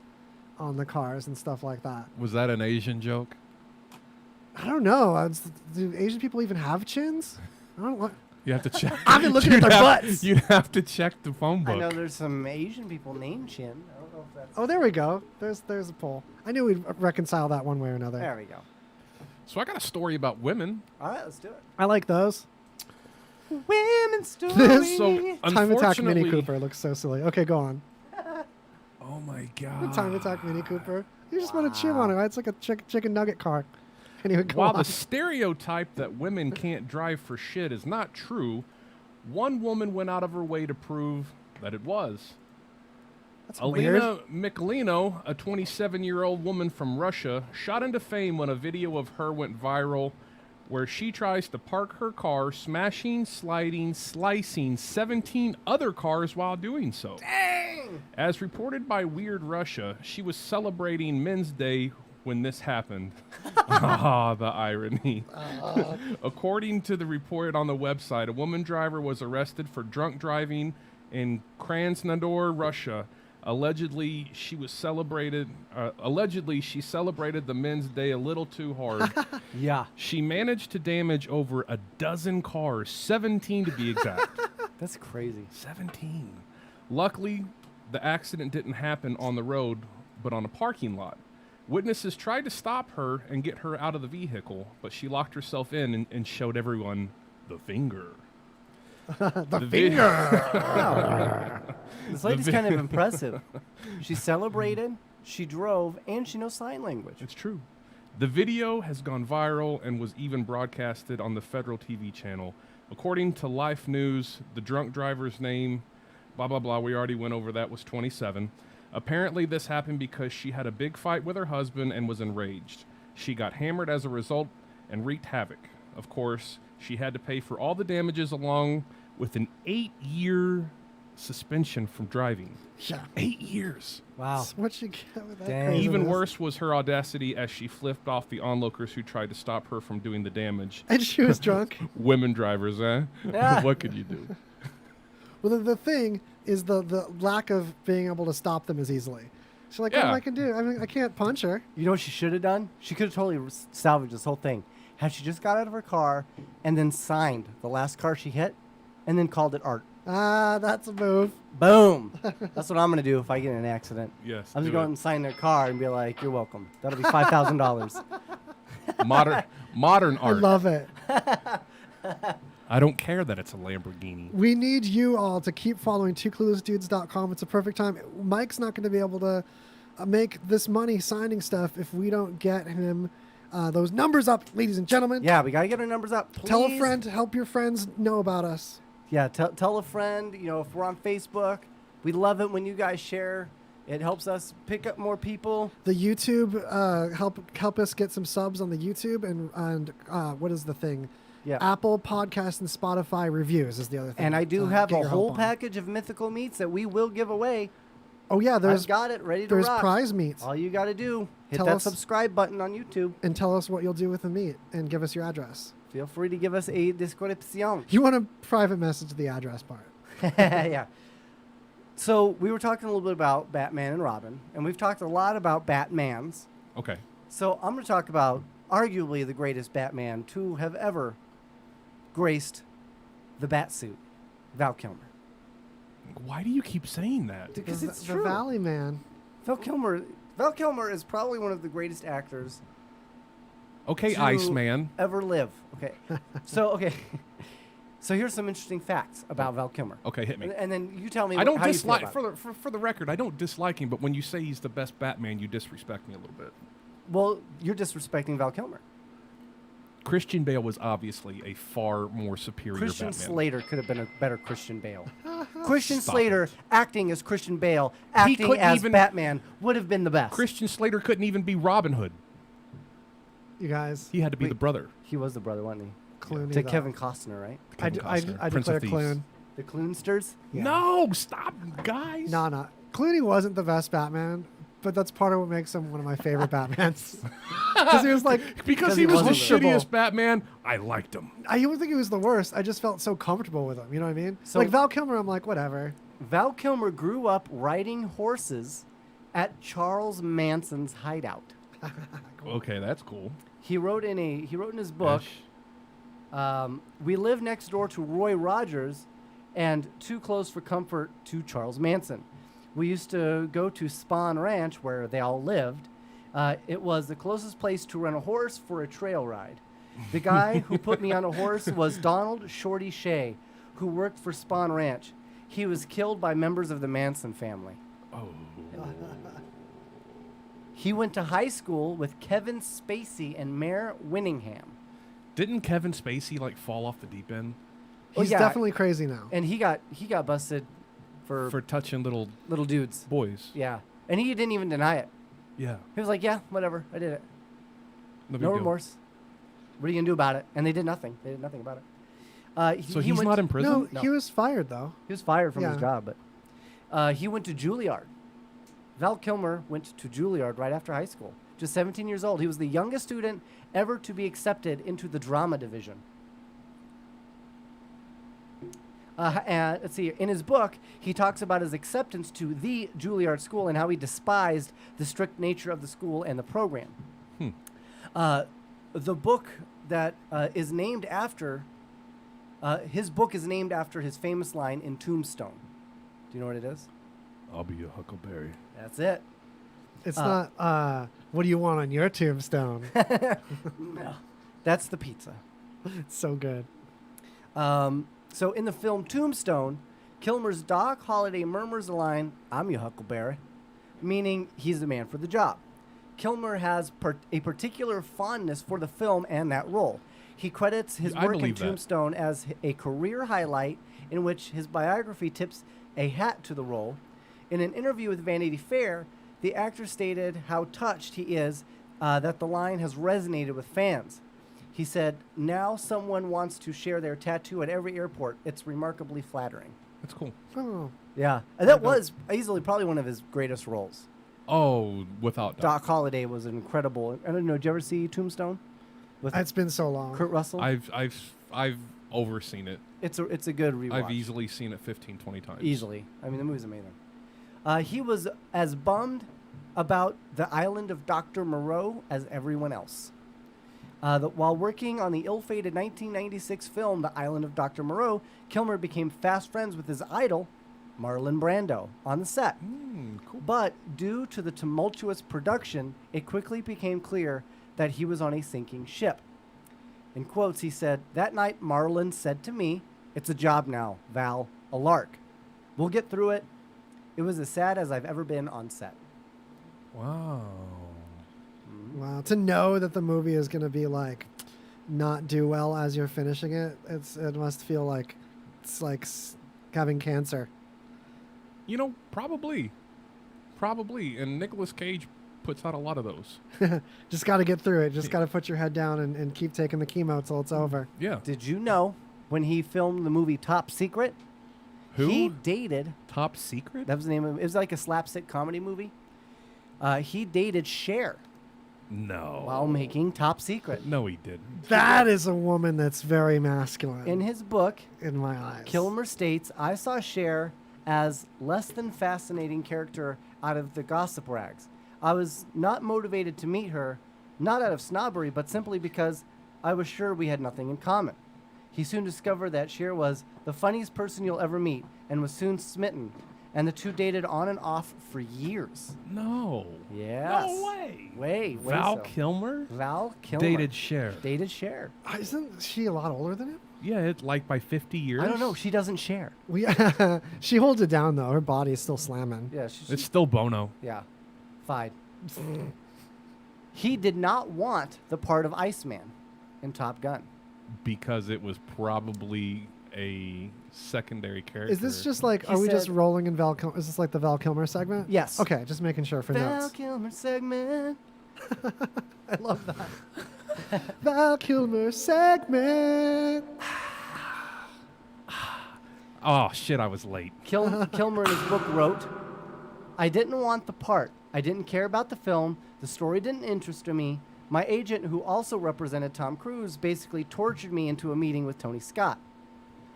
Speaker 2: on the cars and stuff like that.
Speaker 3: Was that an Asian joke?
Speaker 2: I don't know. Do Asian people even have chins? I don't know.
Speaker 3: You have to check.
Speaker 2: I've been looking at their butts.
Speaker 3: You'd have to check the phone
Speaker 1: I know
Speaker 3: book.
Speaker 1: there's some Asian people named Chin. I don't know if that's...
Speaker 2: Oh, there we go. There's a poll. I knew we'd reconcile that one way or another.
Speaker 1: There we go.
Speaker 3: So I got a story about women.
Speaker 1: All right, let's do it.
Speaker 2: I like those.
Speaker 1: Women's story.
Speaker 3: So
Speaker 2: Time Attack Mini
Speaker 3: unfortunately-
Speaker 2: Cooper looks so silly. Okay, go on.
Speaker 3: Oh my
Speaker 2: The
Speaker 3: god.
Speaker 2: Time Attack Mini Cooper. You just want to chew on it, right? It's like a chicken nugget car. Anyway, go
Speaker 3: While
Speaker 2: on.
Speaker 3: the stereotype that women can't drive for shit is not true, one woman went out of her way to prove that it was.
Speaker 1: That's
Speaker 3: Alina Mikulino, a 27-year-old woman from Russia, shot into fame when a video of her went viral where she tries to park her car, smashing, sliding, slicing 17 other cars while doing so.
Speaker 1: Dang!
Speaker 3: As reported by Weird Russia, she was celebrating Men's Day when this happened. Ah, the irony. According to the report on the website, a woman driver was arrested for drunk driving in Krasnodar, Russia. Allegedly, she celebrated the Men's Day a little too hard.
Speaker 1: Yeah.
Speaker 3: She managed to damage over a dozen cars, 17 to be exact.
Speaker 1: That's crazy.
Speaker 3: 17. Luckily, the accident didn't happen on the road, but on a parking lot. Witnesses tried to stop her and get her out of the vehicle, but she locked herself in and showed everyone the finger.
Speaker 2: The finger.
Speaker 1: This lady's kind of impressive. She celebrated, she drove, and she knows sign language.
Speaker 3: It's true. The video has gone viral and was even broadcasted on the federal TV channel. According to Life News, the drunk driver's name, blah, blah, blah, we already went over that, was 27. Apparently, this happened because she had a big fight with her husband and was enraged. She got hammered as a result and wreaked havoc. Of course, she had to pay for all the damages along with an 8-year suspension from driving.
Speaker 2: Yeah.
Speaker 3: 8 years.
Speaker 1: Wow.
Speaker 2: So what you get with that?
Speaker 1: Dang.
Speaker 2: craziness?
Speaker 3: Even worse was her audacity as she flipped off the onlookers who tried to stop her from doing the damage.
Speaker 2: And she was drunk.
Speaker 3: Women drivers, eh?
Speaker 1: Yeah.
Speaker 3: What could you do?
Speaker 2: Well, the thing is the lack of being able to stop them as easily. She's like, what
Speaker 3: Yeah.
Speaker 2: I can do? I mean, I can't punch her.
Speaker 1: You know what she should have done? She could have totally salvaged this whole thing. Had she just got out of her car and then signed the last car she hit and then called it art.
Speaker 2: Ah, that's a move.
Speaker 1: Boom. That's what I'm going to do if I get in an accident.
Speaker 3: Yes.
Speaker 1: I'm just
Speaker 3: do
Speaker 1: going
Speaker 3: it.
Speaker 1: and sign their car and be like, you're welcome. That'll be $5,000.
Speaker 3: Modern
Speaker 2: I
Speaker 3: art.
Speaker 2: love it.
Speaker 3: I don't care that it's a Lamborghini.
Speaker 2: We need you all to keep following twocluelessdudes.com. It's a perfect time. Mike's not going to be able to make this money signing stuff if we don't get him those numbers up, ladies and gentlemen.
Speaker 1: Yeah, we got to get our numbers up. Please.
Speaker 2: Tell a friend, help your friends know about us.
Speaker 1: Yeah, tell a friend. You know, if we're on Facebook, we love it when you guys share. It helps us pick up more people.
Speaker 2: The YouTube, help us get some subs on the YouTube and what is the thing?
Speaker 1: Yeah.
Speaker 2: Apple Podcast and Spotify reviews is the other thing.
Speaker 1: And I do have
Speaker 2: get
Speaker 1: a
Speaker 2: your
Speaker 1: whole
Speaker 2: help on.
Speaker 1: package of mythical meats that we will give away.
Speaker 2: Oh yeah,
Speaker 1: I've got it ready to
Speaker 2: there's
Speaker 1: rock.
Speaker 2: prize meats.
Speaker 1: All you got to do, hit
Speaker 2: Tell
Speaker 1: that
Speaker 2: us-
Speaker 1: subscribe button on YouTube.
Speaker 2: And tell us what you'll do with the meat and give us your address.
Speaker 1: Feel free to give us a description.
Speaker 2: You want a private message the address part.
Speaker 1: Yeah. So we were talking a little bit about Batman and Robin, and we've talked a lot about Batmans.
Speaker 3: Okay.
Speaker 1: So I'm going to talk about arguably the greatest Batman to have ever graced the Batsuit, Val Kilmer.
Speaker 3: Why do you keep saying that?
Speaker 1: Because it's
Speaker 2: the
Speaker 1: true.
Speaker 2: Valley Man.
Speaker 1: Val Kilmer is probably one of the greatest actors
Speaker 3: Okay,
Speaker 1: to
Speaker 3: Iceman.
Speaker 1: ever live. Okay. So here's some interesting facts about Val Kilmer.
Speaker 3: Okay, hit me.
Speaker 1: And then you tell me
Speaker 3: I don't
Speaker 1: how
Speaker 3: dislike,
Speaker 1: you feel about
Speaker 3: for the record, I don't dislike him, but when you say he's the best Batman, you disrespect me a little bit.
Speaker 1: it. Well, you're disrespecting Val Kilmer.
Speaker 3: Christian Bale was obviously a far more superior
Speaker 1: Christian
Speaker 3: Batman.
Speaker 1: Slater could have been a better Christian Bale. Christian
Speaker 3: Stop
Speaker 1: Slater
Speaker 3: it.
Speaker 1: acting as Christian Bale, acting
Speaker 3: couldn't
Speaker 1: as
Speaker 3: even-
Speaker 1: Batman would have been the best.
Speaker 3: Christian Slater couldn't even be Robin Hood.
Speaker 2: You guys.
Speaker 3: He had to be
Speaker 1: Wait.
Speaker 3: the brother.
Speaker 1: He was the brother, wasn't he?
Speaker 2: Clooney.
Speaker 1: To
Speaker 2: though.
Speaker 1: Kevin Costner, right?
Speaker 2: I
Speaker 3: Kevin Costner,
Speaker 2: I
Speaker 3: Prince of
Speaker 2: declare
Speaker 3: Thieves.
Speaker 2: Clune.
Speaker 1: The Cloonsters.
Speaker 2: Yeah.
Speaker 3: No, stop, guys.
Speaker 2: No. Clooney wasn't the best Batman, but that's part of what makes him one of my favorite Batmans. Because he was like,
Speaker 3: Because
Speaker 1: he
Speaker 3: he was the
Speaker 1: wasn't
Speaker 2: the-
Speaker 3: shittiest Batman, I liked him.
Speaker 2: I don't think he was the worst. I just felt so comfortable with him. You know what I mean?
Speaker 1: So-
Speaker 2: Like Val Kilmer, I'm like, whatever.
Speaker 1: Val Kilmer grew up riding horses at Charles Manson's hideout.
Speaker 3: Okay, that's cool.
Speaker 1: He wrote in his book, "We live next door to Roy Rogers, and too close for comfort to Charles Manson. We used to go to Spawn Ranch where they all lived. It was the closest place to rent a horse for a trail ride. The guy who put me on a horse was Donald Shorty Shea, who worked for Spawn Ranch. He was killed by members of the Manson family.
Speaker 3: Oh.
Speaker 1: He went to high school with Kevin Spacey and Mare Winningham.
Speaker 3: Didn't Kevin Spacey like fall off the deep end?
Speaker 2: He's
Speaker 1: yeah.
Speaker 2: definitely crazy now.
Speaker 1: And he got busted for
Speaker 3: touching little
Speaker 1: dudes.
Speaker 3: boys.
Speaker 1: Yeah. And he didn't even deny it.
Speaker 3: Yeah.
Speaker 1: He was like, yeah, whatever. I did it.
Speaker 3: No, big
Speaker 1: No
Speaker 3: deal.
Speaker 1: remorse. What are you going to do about it? And they did nothing. They did nothing about it.
Speaker 3: So he's not in prison?
Speaker 2: No, he was fired, though.
Speaker 1: He was fired from his
Speaker 2: Yeah.
Speaker 1: job, but he went to Juilliard. Val Kilmer went to Juilliard right after high school. Just 17 years old. He was the youngest student ever to be accepted into the drama division. And let's see. In his book, he talks about his acceptance to the Juilliard School and how he despised the strict nature of the school and the program. The book that is named after his book is named after his famous line in Tombstone. Do you know what it is?
Speaker 3: I'll be a huckleberry.
Speaker 1: That's it.
Speaker 2: It's not, what do you want on your tombstone?
Speaker 1: No, that's the pizza.
Speaker 2: It's so good.
Speaker 1: So in the film Tombstone, Kilmer's Doc Holliday murmurs the line, "I'm your huckleberry," meaning he's the man for the job. Kilmer has a particular fondness for the film and that role. He credits his
Speaker 3: I
Speaker 1: work in
Speaker 3: believe that.
Speaker 1: Tombstone as a career highlight in which his biography tips a hat to the role. In an interview with Vanity Fair, the actor stated how touched he is that the line has resonated with fans. He said, "Now someone wants to share their tattoo at every airport. It's remarkably flattering."
Speaker 3: That's cool.
Speaker 2: Oh,
Speaker 1: Yeah. And that was easily probably one of his greatest roles.
Speaker 3: Oh, without doubt.
Speaker 1: Doc Holliday was an incredible. I don't know. Did you ever see Tombstone? With
Speaker 2: it's been so long.
Speaker 1: Kurt Russell?
Speaker 3: I've overseen it.
Speaker 1: It's a good rewatch.
Speaker 3: I've easily seen it 15, 20 times.
Speaker 1: Easily. I mean, the movie's amazing. He was as bummed about the island of Dr. Moreau as everyone else. While working on the ill-fated 1996 film The Island of Dr. Moreau, Kilmer became fast friends with his idol, Marlon Brando, on the set.
Speaker 3: Cool.
Speaker 1: But due to the tumultuous production, it quickly became clear that he was on a sinking ship. In quotes, he said, "That night Marlon said to me, 'It's a job now, Val, a lark. We'll get through it.' It was as sad as I've ever been on set."
Speaker 3: Wow.
Speaker 2: Wow. To know that the movie is going to be like not do well as you're finishing it, it must feel like it's like having cancer.
Speaker 3: You know, probably. And Nicolas Cage puts out a lot of those.
Speaker 2: Just got to get through it. Just got to put your head down and keep taking the chemo till it's over.
Speaker 3: Yeah.
Speaker 1: Did you know when he filmed the movie Top Secret,
Speaker 3: Who?
Speaker 1: he dated,
Speaker 3: Top Secret?
Speaker 1: that was the name of it, was like a slapstick comedy movie. He dated Cher
Speaker 3: No.
Speaker 1: while making Top Secret.
Speaker 3: No, he didn't.
Speaker 2: That is a woman that's very masculine
Speaker 1: In his book,
Speaker 2: in my eyes.
Speaker 1: Kilmer states, "I saw Cher as less than fascinating character out of the gossip rags. I was not motivated to meet her, not out of snobbery, but simply because I was sure we had nothing in common." He soon discovered that Cher was the funniest person you'll ever meet and was soon smitten, and the two dated on and off for years.
Speaker 3: No.
Speaker 1: Yes.
Speaker 3: No way.
Speaker 1: Way
Speaker 3: Val
Speaker 1: so.
Speaker 3: Kilmer
Speaker 1: Val Kilmer.
Speaker 3: dated Cher.
Speaker 1: Dated Cher.
Speaker 2: Isn't she a lot older than him?
Speaker 3: Yeah, it's like by 50 years.
Speaker 1: I don't know. She doesn't share.
Speaker 2: She holds it down though. Her body is still slamming.
Speaker 1: Yeah, she's
Speaker 3: It's still Bono.
Speaker 1: yeah. Fine. He did not want the part of Iceman in Top Gun.
Speaker 3: Because it was probably a secondary character.
Speaker 2: Is this just like,
Speaker 1: He
Speaker 2: are we just
Speaker 1: said-
Speaker 2: rolling in Val Kilmer? Is this like the Val Kilmer segment?
Speaker 1: Yes.
Speaker 2: Okay, just making sure for
Speaker 1: Val
Speaker 2: notes.
Speaker 1: Kilmer segment.
Speaker 2: I love that. Val Kilmer segment.
Speaker 3: Oh, shit, I was late.
Speaker 1: Kilmer in his book wrote, "I didn't want the part. I didn't care about the film. The story didn't interest me. My agent, who also represented Tom Cruise, basically tortured me into a meeting with Tony Scott.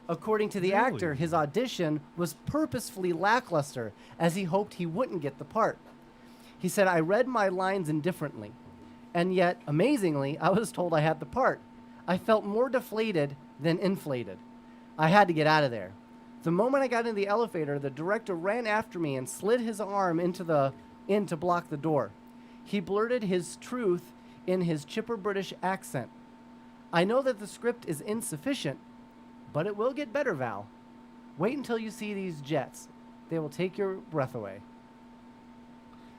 Speaker 1: According to the
Speaker 3: Really?
Speaker 1: actor, his audition was purposefully lackluster, as he hoped he wouldn't get the part. He said, I read my lines indifferently, and yet, amazingly, I was told I had the part. I felt more deflated than inflated. I had to get out of there. The moment I got in the elevator, the director ran after me and slid his arm in to block the door. He blurted his truth in his chipper British accent. I know that the script is insufficient, but it will get better, Val. Wait until you see these jets. They will take your breath away."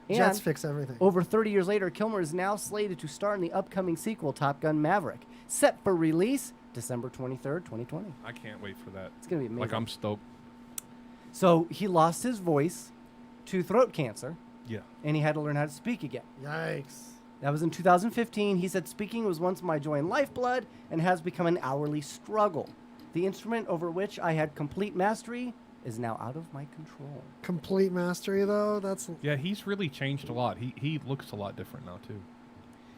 Speaker 2: Jets
Speaker 1: And
Speaker 2: fix everything.
Speaker 1: over 30 years later, Kilmer is now slated to star in the upcoming sequel, Top Gun Maverick, set for release December 23rd, 2020.
Speaker 3: I can't wait for that.
Speaker 1: It's going to be amazing.
Speaker 3: Like, I'm stoked.
Speaker 1: So he lost his voice to throat cancer,
Speaker 3: Yeah.
Speaker 1: and he had to learn how to speak again.
Speaker 2: Yikes.
Speaker 1: That was in 2015. He said, speaking was once my joy and lifeblood and has become an hourly struggle. The instrument over which I had complete mastery is now out of my control.
Speaker 2: Complete mastery, though. That's
Speaker 3: Yeah, he's really changed a lot. He looks a lot different now, too.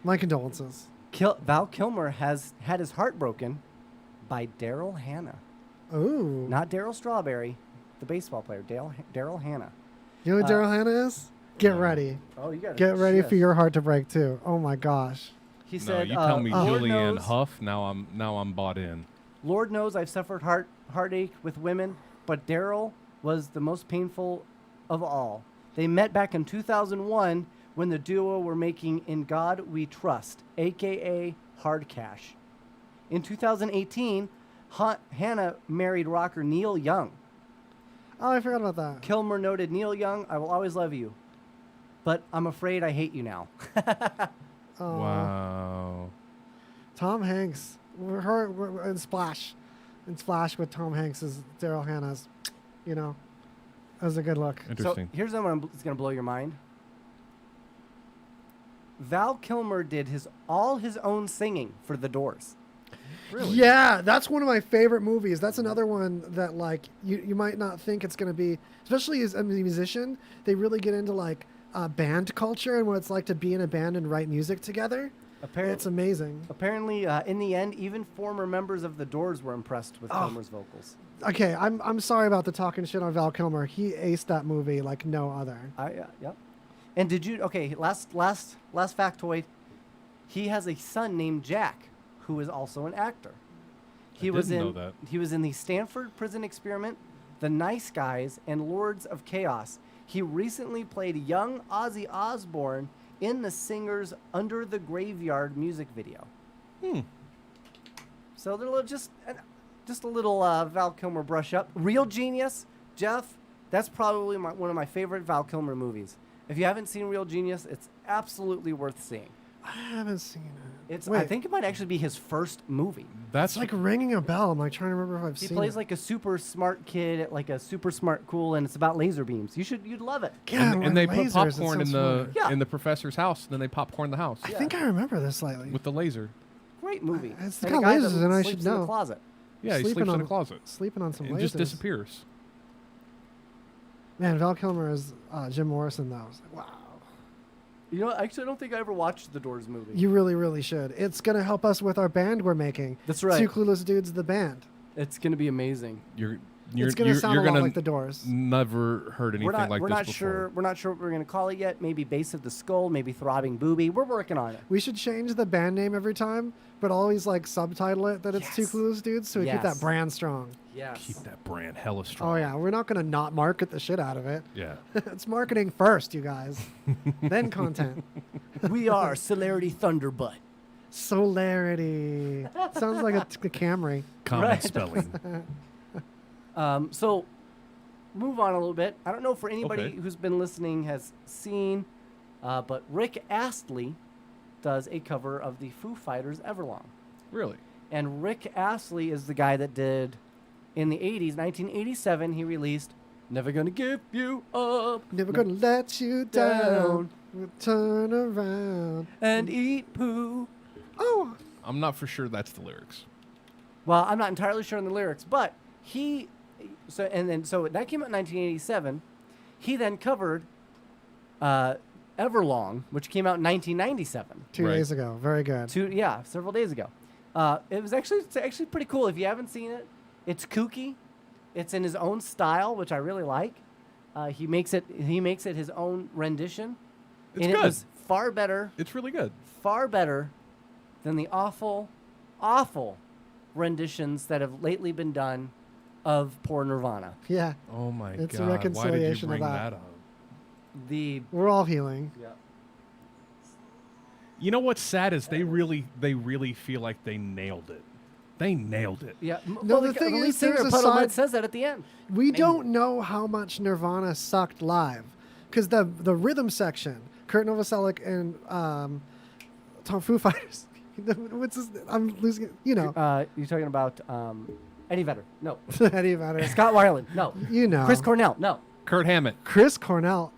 Speaker 2: my condolences.
Speaker 1: Val Kilmer has had his heart broken by Daryl Hannah.
Speaker 2: Ooh.
Speaker 1: Not Daryl Strawberry, the baseball player, Daryl Hannah.
Speaker 2: You know who Daryl Hannah is? Get
Speaker 3: No.
Speaker 2: ready.
Speaker 1: Oh, you got
Speaker 2: Get ready for your heart to break, too. Oh, my gosh.
Speaker 1: He
Speaker 3: No,
Speaker 1: said,
Speaker 3: you tell me
Speaker 1: Lord
Speaker 3: Julianne
Speaker 1: knows,
Speaker 3: Huff. Now I'm bought in.
Speaker 1: Lord knows I've suffered heartache with women, but Daryl was the most painful of all. They met back in 2001 when the duo were making In God We Trust, a.k.a. Hard Cash. In 2018, Hannah married rocker Neil Young.
Speaker 2: Oh, I forgot about that.
Speaker 1: Kilmer noted, Neil Young, I will always love you, but I'm afraid I hate you now.
Speaker 2: Oh.
Speaker 3: Wow.
Speaker 2: Tom Hanks. We're in Splash. In Splash with Tom Hanks as Daryl Hannah's. You know, that was a good look.
Speaker 3: Interesting.
Speaker 1: So here's what it's going to blow your mind. Val Kilmer did all his own singing for The Doors.
Speaker 3: Really?
Speaker 2: Yeah, that's one of my favorite movies. That's another one that, like, you might not think it's going to be, especially as a musician, they really get into, like, band culture and what it's like to be in a band and write music together. It's amazing.
Speaker 1: Apparently, in the end, even former members of The Doors were impressed with Kilmer's vocals.
Speaker 2: Okay, I'm sorry about the talking shit on Val Kilmer. He aced that movie like no other.
Speaker 1: Yep. And did you, last factoid, he has a son named Jack, who is also an actor. He was
Speaker 3: didn't know that.
Speaker 1: He was in the Stanford Prison Experiment, The Nice Guys, and Lords of Chaos. He recently played young Ozzy Osbourne in the Singer's Under the Graveyard music video. So they're just a little Val Kilmer brush up. Real Genius, Jeff, that's probably one of my favorite Val Kilmer movies. If you haven't seen Real Genius, it's absolutely worth seeing.
Speaker 2: I haven't seen it.
Speaker 1: I think it might actually be his first movie.
Speaker 3: That's
Speaker 2: It's like ringing a bell. I'm like trying to remember if I've
Speaker 1: He
Speaker 2: seen
Speaker 1: plays
Speaker 2: it.
Speaker 1: like a super smart kid, like a super smart cool, and it's about laser beams. You'd love it.
Speaker 2: Yeah,
Speaker 3: and they put
Speaker 2: lasers, it
Speaker 3: popcorn in
Speaker 2: sounds
Speaker 3: the
Speaker 2: familiar.
Speaker 1: Yeah.
Speaker 3: in the professor's house. And then they popcorn the house
Speaker 2: I think I remember this slightly.
Speaker 3: with the laser.
Speaker 1: Great movie.
Speaker 2: It's
Speaker 1: And
Speaker 2: got
Speaker 1: a guy
Speaker 2: lasers
Speaker 1: that
Speaker 2: in it, I
Speaker 1: sleeps
Speaker 2: should
Speaker 1: in the
Speaker 2: know.
Speaker 1: closet.
Speaker 3: Yeah, he
Speaker 2: Sleeping
Speaker 3: sleeps in
Speaker 2: on-
Speaker 3: a closet.
Speaker 2: Sleeping on some
Speaker 3: And
Speaker 2: lasers.
Speaker 3: just disappears.
Speaker 2: Man, Val Kilmer is Jim Morrison, though. I was like, wow.
Speaker 1: You know, actually, I don't think I ever watched the Doors movie.
Speaker 2: You really, really should. It's going to help us with our band we're making.
Speaker 1: That's right.
Speaker 2: Two Clueless Dudes, the band.
Speaker 1: It's going to be amazing.
Speaker 3: You're
Speaker 2: It's going to sound a lot
Speaker 3: gonna
Speaker 2: like the Doors.
Speaker 3: never heard anything like
Speaker 1: we're
Speaker 3: this
Speaker 1: not
Speaker 3: before.
Speaker 1: sure. We're not sure what we're going to call it yet. Maybe Base of the Skull. Maybe Throbbing Booby. We're working on it.
Speaker 2: We should change the band name every time, but always like subtitle it that it's Two
Speaker 1: Yes.
Speaker 2: Clueless Dudes so we keep
Speaker 1: Yes.
Speaker 2: that brand strong.
Speaker 1: Yes.
Speaker 3: Keep that brand hella strong.
Speaker 2: Oh, yeah. We're not going to not market the shit out of it.
Speaker 3: Yeah.
Speaker 2: It's marketing first, you guys. Then content.
Speaker 1: We are Celerity Thunderbutt.
Speaker 2: Solarity. Sounds like a Camry.
Speaker 3: Common
Speaker 1: Right.
Speaker 3: spelling.
Speaker 1: So, move on a little bit. I don't know for anybody
Speaker 3: Okay.
Speaker 1: who's been listening has seen, but Rick Astley does a cover of the Foo Fighters' Everlong.
Speaker 3: Really?
Speaker 1: And Rick Astley is the guy that did, in the 80s, 1987, he released Never Gonna Give You Up.
Speaker 2: Never gonna let you down. We'll turn around.
Speaker 1: And eat poo.
Speaker 2: Oh,
Speaker 3: I'm not for sure that's the lyrics.
Speaker 1: Well, I'm not entirely sure on the lyrics, but so that came out in 1987. He then covered Everlong, which came out in 1997.
Speaker 2: 2
Speaker 3: Right.
Speaker 2: days ago. Very good.
Speaker 1: Several days ago. It's actually pretty cool. If you haven't seen it, it's kooky. It's in his own style, which I really like. He makes it his own rendition.
Speaker 3: It's
Speaker 1: and
Speaker 3: good.
Speaker 1: It was far better
Speaker 3: It's really good.
Speaker 1: than the awful, awful renditions that have lately been done of Poor Nirvana.
Speaker 2: Yeah.
Speaker 3: Oh my
Speaker 2: It's a
Speaker 3: god. Why did you
Speaker 2: reconciliation of
Speaker 3: bring
Speaker 2: that.
Speaker 3: that up?
Speaker 2: We're all healing.
Speaker 3: You know what's sad is they really feel like they nailed it. They nailed it.
Speaker 1: Yeah.
Speaker 2: No, the thing is, there's a side-
Speaker 1: says that at the end.
Speaker 2: We don't know how much Nirvana sucked live. Because the rhythm section, Kurt Novoselic and Foo Fighters, What's his? I'm losing it. You know.
Speaker 1: You're talking about Eddie Vedder. No.
Speaker 2: Eddie Vedder.
Speaker 1: Scott Weiland. No.
Speaker 2: You know.
Speaker 1: Chris Cornell. No.
Speaker 3: Kurt Hammett.
Speaker 2: Chris Cornell.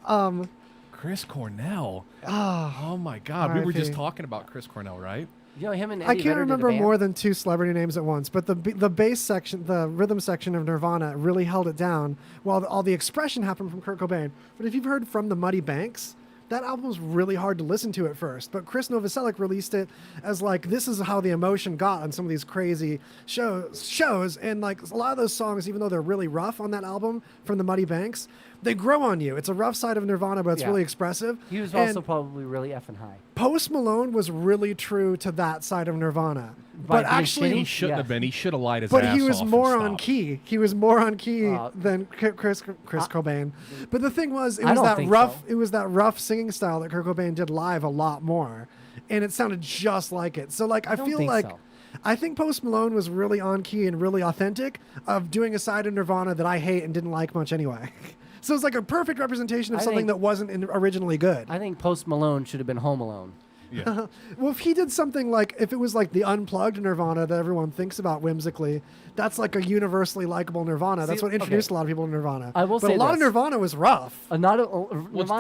Speaker 3: Chris Cornell.
Speaker 2: Ah.
Speaker 3: Oh my God. We were just
Speaker 2: RIP.
Speaker 3: talking about Chris Cornell, right?
Speaker 1: You know him and Eddie
Speaker 2: I
Speaker 1: Vedder
Speaker 2: can't
Speaker 1: did a
Speaker 2: remember
Speaker 1: band?
Speaker 2: more than 2 celebrity names at once, but the bass section, the rhythm section of Nirvana really held it down while all the expression happened from Kurt Cobain. But if you've heard From the Muddy Banks, that album was really hard to listen to at first. But Chris Novoselic released it as like, this is how the emotion got on some of these crazy shows. And like a lot of those songs, even though they're really rough on that album, From the Muddy Banks, they grow on you. It's a rough side of Nirvana, but it's
Speaker 1: Yeah.
Speaker 2: really expressive.
Speaker 1: He was
Speaker 2: And
Speaker 1: also probably really effing high.
Speaker 2: Post Malone was really true to that side of Nirvana.
Speaker 1: By
Speaker 2: But
Speaker 1: being
Speaker 2: actually,
Speaker 1: shitty?
Speaker 3: He shouldn't
Speaker 1: Yeah.
Speaker 3: have been. He should have lied his
Speaker 2: but
Speaker 3: ass
Speaker 2: he was
Speaker 3: off and
Speaker 2: more on
Speaker 3: stopped.
Speaker 2: key. He was more on key
Speaker 1: Uh,
Speaker 2: than Chris Cobain. But the thing was, it
Speaker 1: I
Speaker 2: was
Speaker 1: don't
Speaker 2: that
Speaker 1: think
Speaker 2: rough.
Speaker 1: so.
Speaker 2: It was that rough singing style that Kurt Cobain did live a lot more, and it sounded just like it. So like, I
Speaker 1: don't
Speaker 2: feel
Speaker 1: think
Speaker 2: like.
Speaker 1: so.
Speaker 2: I think Post Malone was really on key and really authentic of doing a side of Nirvana that I hate and didn't like much anyway. So it's like a perfect representation of
Speaker 1: I
Speaker 2: something
Speaker 1: think-
Speaker 2: that wasn't originally good.
Speaker 1: I think Post Malone should have been Home Alone.
Speaker 3: Yeah.
Speaker 2: Well, if he did something like, if it was like the unplugged Nirvana that everyone thinks about whimsically, that's like a universally likable Nirvana. That's
Speaker 1: See,
Speaker 2: what introduced
Speaker 1: okay.
Speaker 2: a lot of people to Nirvana.
Speaker 1: I will
Speaker 2: but
Speaker 1: say
Speaker 2: a lot of
Speaker 1: this.
Speaker 2: Nirvana was rough.
Speaker 1: Nirvana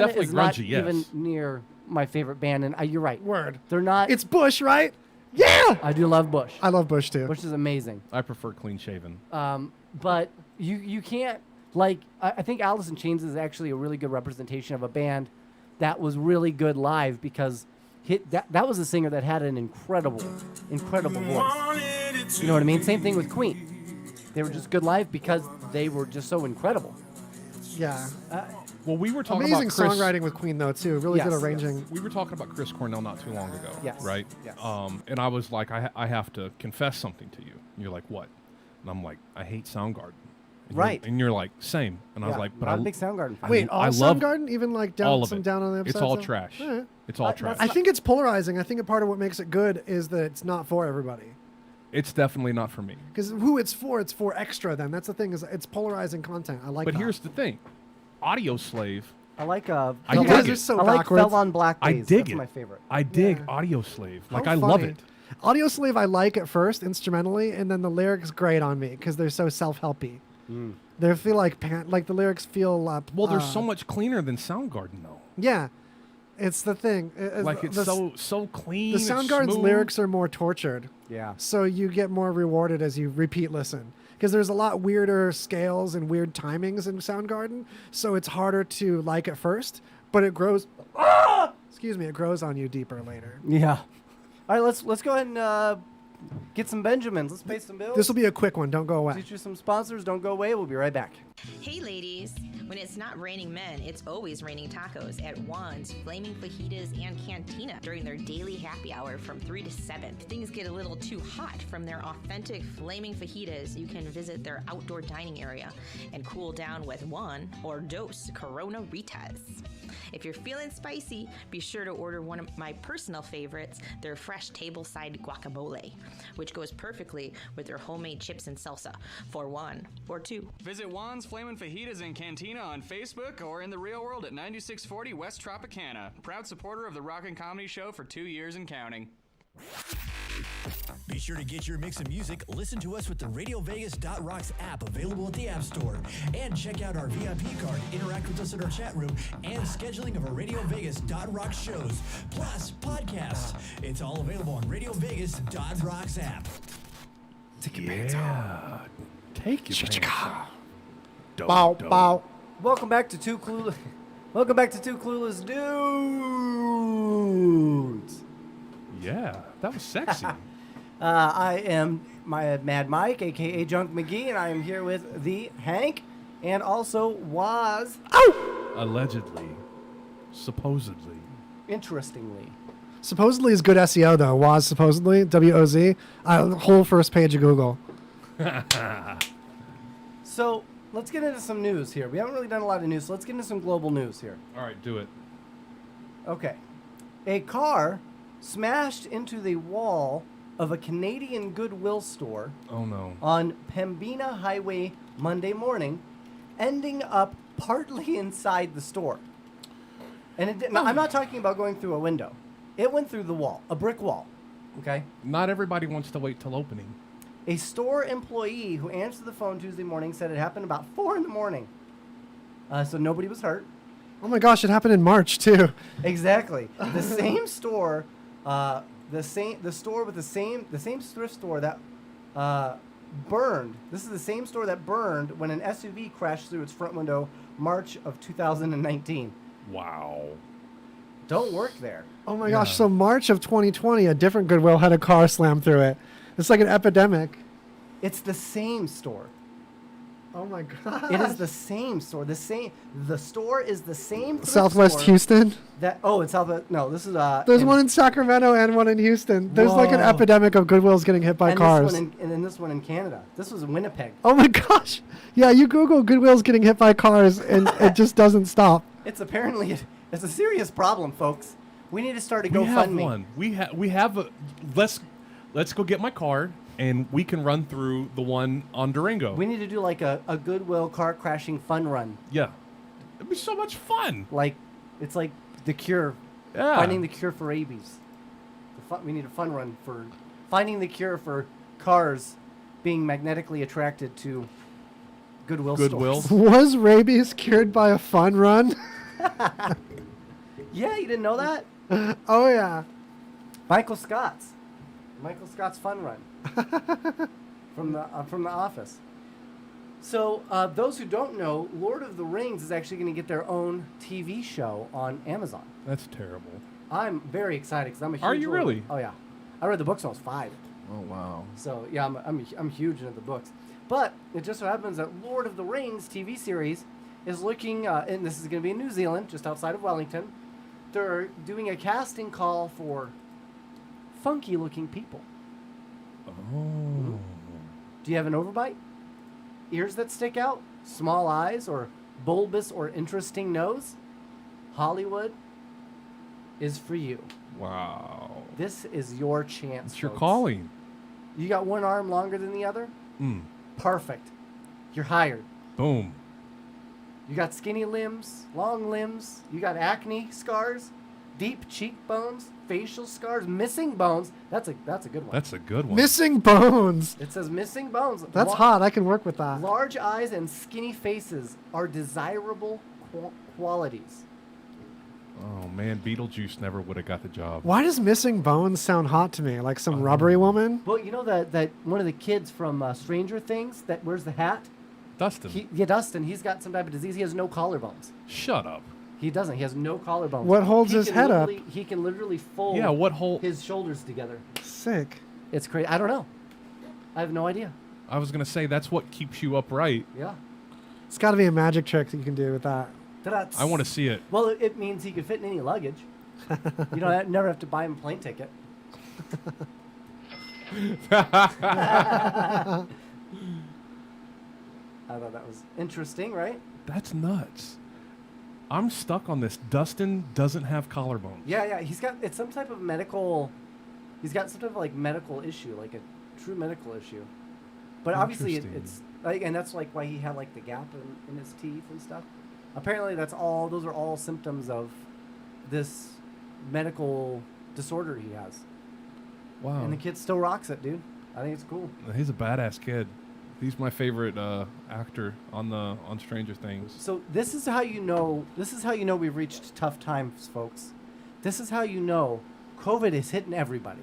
Speaker 3: definitely
Speaker 1: is not
Speaker 3: grungy, yes.
Speaker 1: even near my favorite band, and you're right.
Speaker 2: Word.
Speaker 1: They're not.
Speaker 2: It's Bush, right? Yeah!
Speaker 1: I do love Bush.
Speaker 2: I love Bush too.
Speaker 1: Bush is amazing.
Speaker 3: I prefer clean shaven.
Speaker 1: But you can't, like, I think Alice in Chains is actually a really good representation of a band that was really good live because that was a singer that had an incredible voice. You know what I mean? Same thing with Queen. They were just good live because they were just so incredible.
Speaker 2: Yeah.
Speaker 3: Well, we were talking
Speaker 2: Amazing
Speaker 3: about Chris.
Speaker 2: songwriting with Queen though too. Really good
Speaker 1: Yes.
Speaker 2: arranging.
Speaker 3: We were talking about Chris Cornell not too long ago,
Speaker 1: Yes.
Speaker 3: right?
Speaker 1: Yes.
Speaker 3: And I was like, I have to confess something to you. And you're like, what? And I'm like, I hate Soundgarden. And
Speaker 1: Right.
Speaker 3: You're like, same. And I was
Speaker 1: Yeah,
Speaker 3: like, but
Speaker 1: not
Speaker 3: I
Speaker 1: a big Soundgarden fan.
Speaker 2: Wait, all
Speaker 3: I love
Speaker 2: Soundgarden? Even like down,
Speaker 3: all of
Speaker 2: some
Speaker 3: it.
Speaker 2: down on the
Speaker 3: It's
Speaker 2: upside
Speaker 3: all
Speaker 2: stuff?
Speaker 3: trash.
Speaker 2: All right.
Speaker 3: It's all trash.
Speaker 2: I think it's polarizing. I think a part of what makes it good is that it's not for everybody.
Speaker 3: It's definitely not for me.
Speaker 2: Because who it's for extra then. That's the thing, is it's polarizing content. I like
Speaker 3: But
Speaker 2: that.
Speaker 3: here's the thing, Audio Slave.
Speaker 1: I like
Speaker 3: I
Speaker 2: You
Speaker 3: dig
Speaker 2: guys
Speaker 3: it.
Speaker 2: are so
Speaker 1: I like
Speaker 2: backwards.
Speaker 1: Fell on Black
Speaker 3: I
Speaker 1: Days.
Speaker 3: dig
Speaker 1: That's
Speaker 3: it.
Speaker 1: my favorite.
Speaker 3: I dig
Speaker 2: Yeah.
Speaker 3: Audio Slave. Like
Speaker 2: How
Speaker 3: I love
Speaker 2: funny.
Speaker 3: it.
Speaker 2: Audio Slave I like at first instrumentally, and then the lyrics grate on me because they're so self-helpy. They feel like the lyrics feel
Speaker 3: Well, they're so much cleaner than Soundgarden though.
Speaker 2: Yeah, it's the thing.
Speaker 3: Like it's so clean.
Speaker 2: The
Speaker 3: it's
Speaker 2: Soundgarden's
Speaker 3: smooth.
Speaker 2: lyrics are more tortured,
Speaker 1: Yeah.
Speaker 2: so you get more rewarded as you repeat listen. Because there's a lot weirder scales and weird timings in Soundgarden, so it's harder to like at first, but it grows. Excuse me, it grows on you deeper later.
Speaker 1: Yeah. All right, let's go ahead and get some Benjamins. Let's pay some bills.
Speaker 2: This will be a quick one. Don't go away.
Speaker 1: Teach you some sponsors. Don't go away. We'll be right back.
Speaker 10: Hey ladies, when it's not raining men, it's always raining tacos at Juan's, Flaming Fajitas, and Cantina during their daily happy hour from 3 to 7. If things get a little too hot from their authentic Flaming Fajitas, you can visit their outdoor dining area and cool down with one or dos Corona Ritas. If you're feeling spicy, be sure to order one of my personal favorites, their fresh tableside guacamole, which goes perfectly with their homemade chips and salsa for one or two.
Speaker 11: Visit Juan's Flamin' Fajitas and Cantina on Facebook or in the real world at 9640 West Tropicana. Proud supporter of the Rockin' Comedy Show for 2 years and counting.
Speaker 9: Be sure to get your mix of music. Listen to us with the RadioVegas.rocks app available at the App Store. And check out our VIP card, interact with us in our chat room, and scheduling of our RadioVegas.rocks shows, plus podcasts. It's all available on RadioVegas.rocks app.
Speaker 3: Take your pants off. Take your pants off.
Speaker 2: Bow, bow.
Speaker 1: Welcome back to Two Clueless. Welcome back to Two Clueless Dudes.
Speaker 3: Yeah, that was sexy.
Speaker 1: I am my Mad Mike, aka Junk McGee, and I am here with the Hank, and also Waz.
Speaker 3: Allegedly, supposedly.
Speaker 1: Interestingly.
Speaker 2: Supposedly is good SEO though. Was supposedly WOZ. Whole first page of Google.
Speaker 1: So let's get into some news here. We haven't really done a lot of news, so let's get into some global news here.
Speaker 3: All right, do it.
Speaker 1: Okay. A car smashed into the wall of a Canadian Goodwill store
Speaker 3: Oh no.
Speaker 1: on Pembina Highway Monday morning, ending up partly inside the store. And I'm not talking about going through a window. It went through the wall, a brick wall. Okay.
Speaker 3: Not everybody wants to wait till opening.
Speaker 1: A store employee who answered the phone Tuesday morning said it happened about 4 in the morning. So nobody was hurt.
Speaker 2: Oh my gosh, it happened in March too.
Speaker 1: Exactly. The same store, the store with the same thrift store that burned. This is the same store that burned when an SUV crashed through its front window March of 2019.
Speaker 3: Wow.
Speaker 1: Don't work there.
Speaker 2: Oh my gosh, so March of 2020, a different Goodwill had a car slam through it. It's like an epidemic.
Speaker 1: It's the same store.
Speaker 2: Oh my god.
Speaker 1: It is the same store. The store is the same. thrift
Speaker 2: Southwest
Speaker 1: store
Speaker 2: Houston?
Speaker 1: In Southwest. No, this is
Speaker 2: There's one in Sacramento and one in Houston. There's like an epidemic of Goodwills getting hit by cars.
Speaker 1: and then this one in Canada. This was in Winnipeg.
Speaker 2: Oh my gosh. Yeah, you Google Goodwills getting hit by cars and it just doesn't stop.
Speaker 1: It's apparently it's a serious problem, folks. We need to start a
Speaker 3: We have
Speaker 1: GoFundMe.
Speaker 3: one. We have a. Let's go get my card, and we can run through the one on Durango.
Speaker 1: We need to do like a Goodwill car crashing fun run.
Speaker 3: Yeah, it'd be so much fun.
Speaker 1: Like, it's like the cure.
Speaker 3: Yeah.
Speaker 1: Finding the cure for rabies. We need a fun run for finding the cure for cars being magnetically attracted to Goodwill stores.
Speaker 2: Was rabies cured by a fun run?
Speaker 1: Yeah, you didn't know that?
Speaker 2: Oh yeah.
Speaker 1: Michael Scott's fun run from the Office. So those who don't know, Lord of the Rings is actually going to get their own TV show on Amazon.
Speaker 3: That's terrible.
Speaker 1: I'm very excited because I'm a huge.
Speaker 3: Are you really?
Speaker 1: Oh yeah, I read the books when I was 5.
Speaker 3: Oh wow.
Speaker 1: So yeah, I'm huge into the books. But it just so happens that Lord of the Rings TV series is looking, and this is going to be in New Zealand, just outside of Wellington. They're doing a casting call for funky-looking people.
Speaker 3: Oh.
Speaker 1: Do you have an overbite? Ears that stick out? Small eyes? Or bulbous or interesting nose? Hollywood is for you.
Speaker 3: Wow.
Speaker 1: This is your chance.
Speaker 3: It's your
Speaker 1: folks.
Speaker 3: calling.
Speaker 1: You got one arm longer than the other? Perfect. You're hired.
Speaker 3: Boom.
Speaker 1: You got skinny limbs, long limbs. You got acne scars, deep cheekbones, facial scars, missing bones. That's a good one.
Speaker 3: That's a good one.
Speaker 2: Missing bones.
Speaker 1: It says missing bones.
Speaker 2: That's hot. I can work with that.
Speaker 1: Large eyes and skinny faces are desirable qualities.
Speaker 3: Oh man, Beetlejuice never would have got the job.
Speaker 2: Why does missing bones sound hot to me? Like some rubbery woman?
Speaker 1: Well, you know that one of the kids from Stranger Things that wears the hat?
Speaker 3: Dustin.
Speaker 1: Dustin. He's got some type of disease. He has no collarbones.
Speaker 3: Shut up.
Speaker 1: He doesn't. He has no collarbones.
Speaker 2: What holds his head up?
Speaker 1: He can literally fold his shoulders together.
Speaker 2: Sick.
Speaker 1: It's crazy. I don't know. I have no idea.
Speaker 3: I was going to say, that's what keeps you upright.
Speaker 1: Yeah.
Speaker 2: It's got to be a magic trick that you can do with that.
Speaker 3: I want to see it.
Speaker 1: Well, it means he can fit in any luggage. You don't never have to buy him a plane ticket. I thought that was interesting, right?
Speaker 3: That's nuts. I'm stuck on this. Dustin doesn't have collarbones.
Speaker 1: Yeah. He's got some type of medical. He's got some type of like medical issue, like a true medical issue. But obviously, it's like, and that's like why he had like the gap in his teeth and stuff. Apparently, those are all symptoms of this medical disorder he has.
Speaker 3: Wow.
Speaker 1: And the kid still rocks it, dude. I think it's cool.
Speaker 3: He's a badass kid. He's my favorite actor on Stranger Things.
Speaker 1: So this is how you know. This is how you know we've reached tough times, folks. This is how you know COVID is hitting everybody.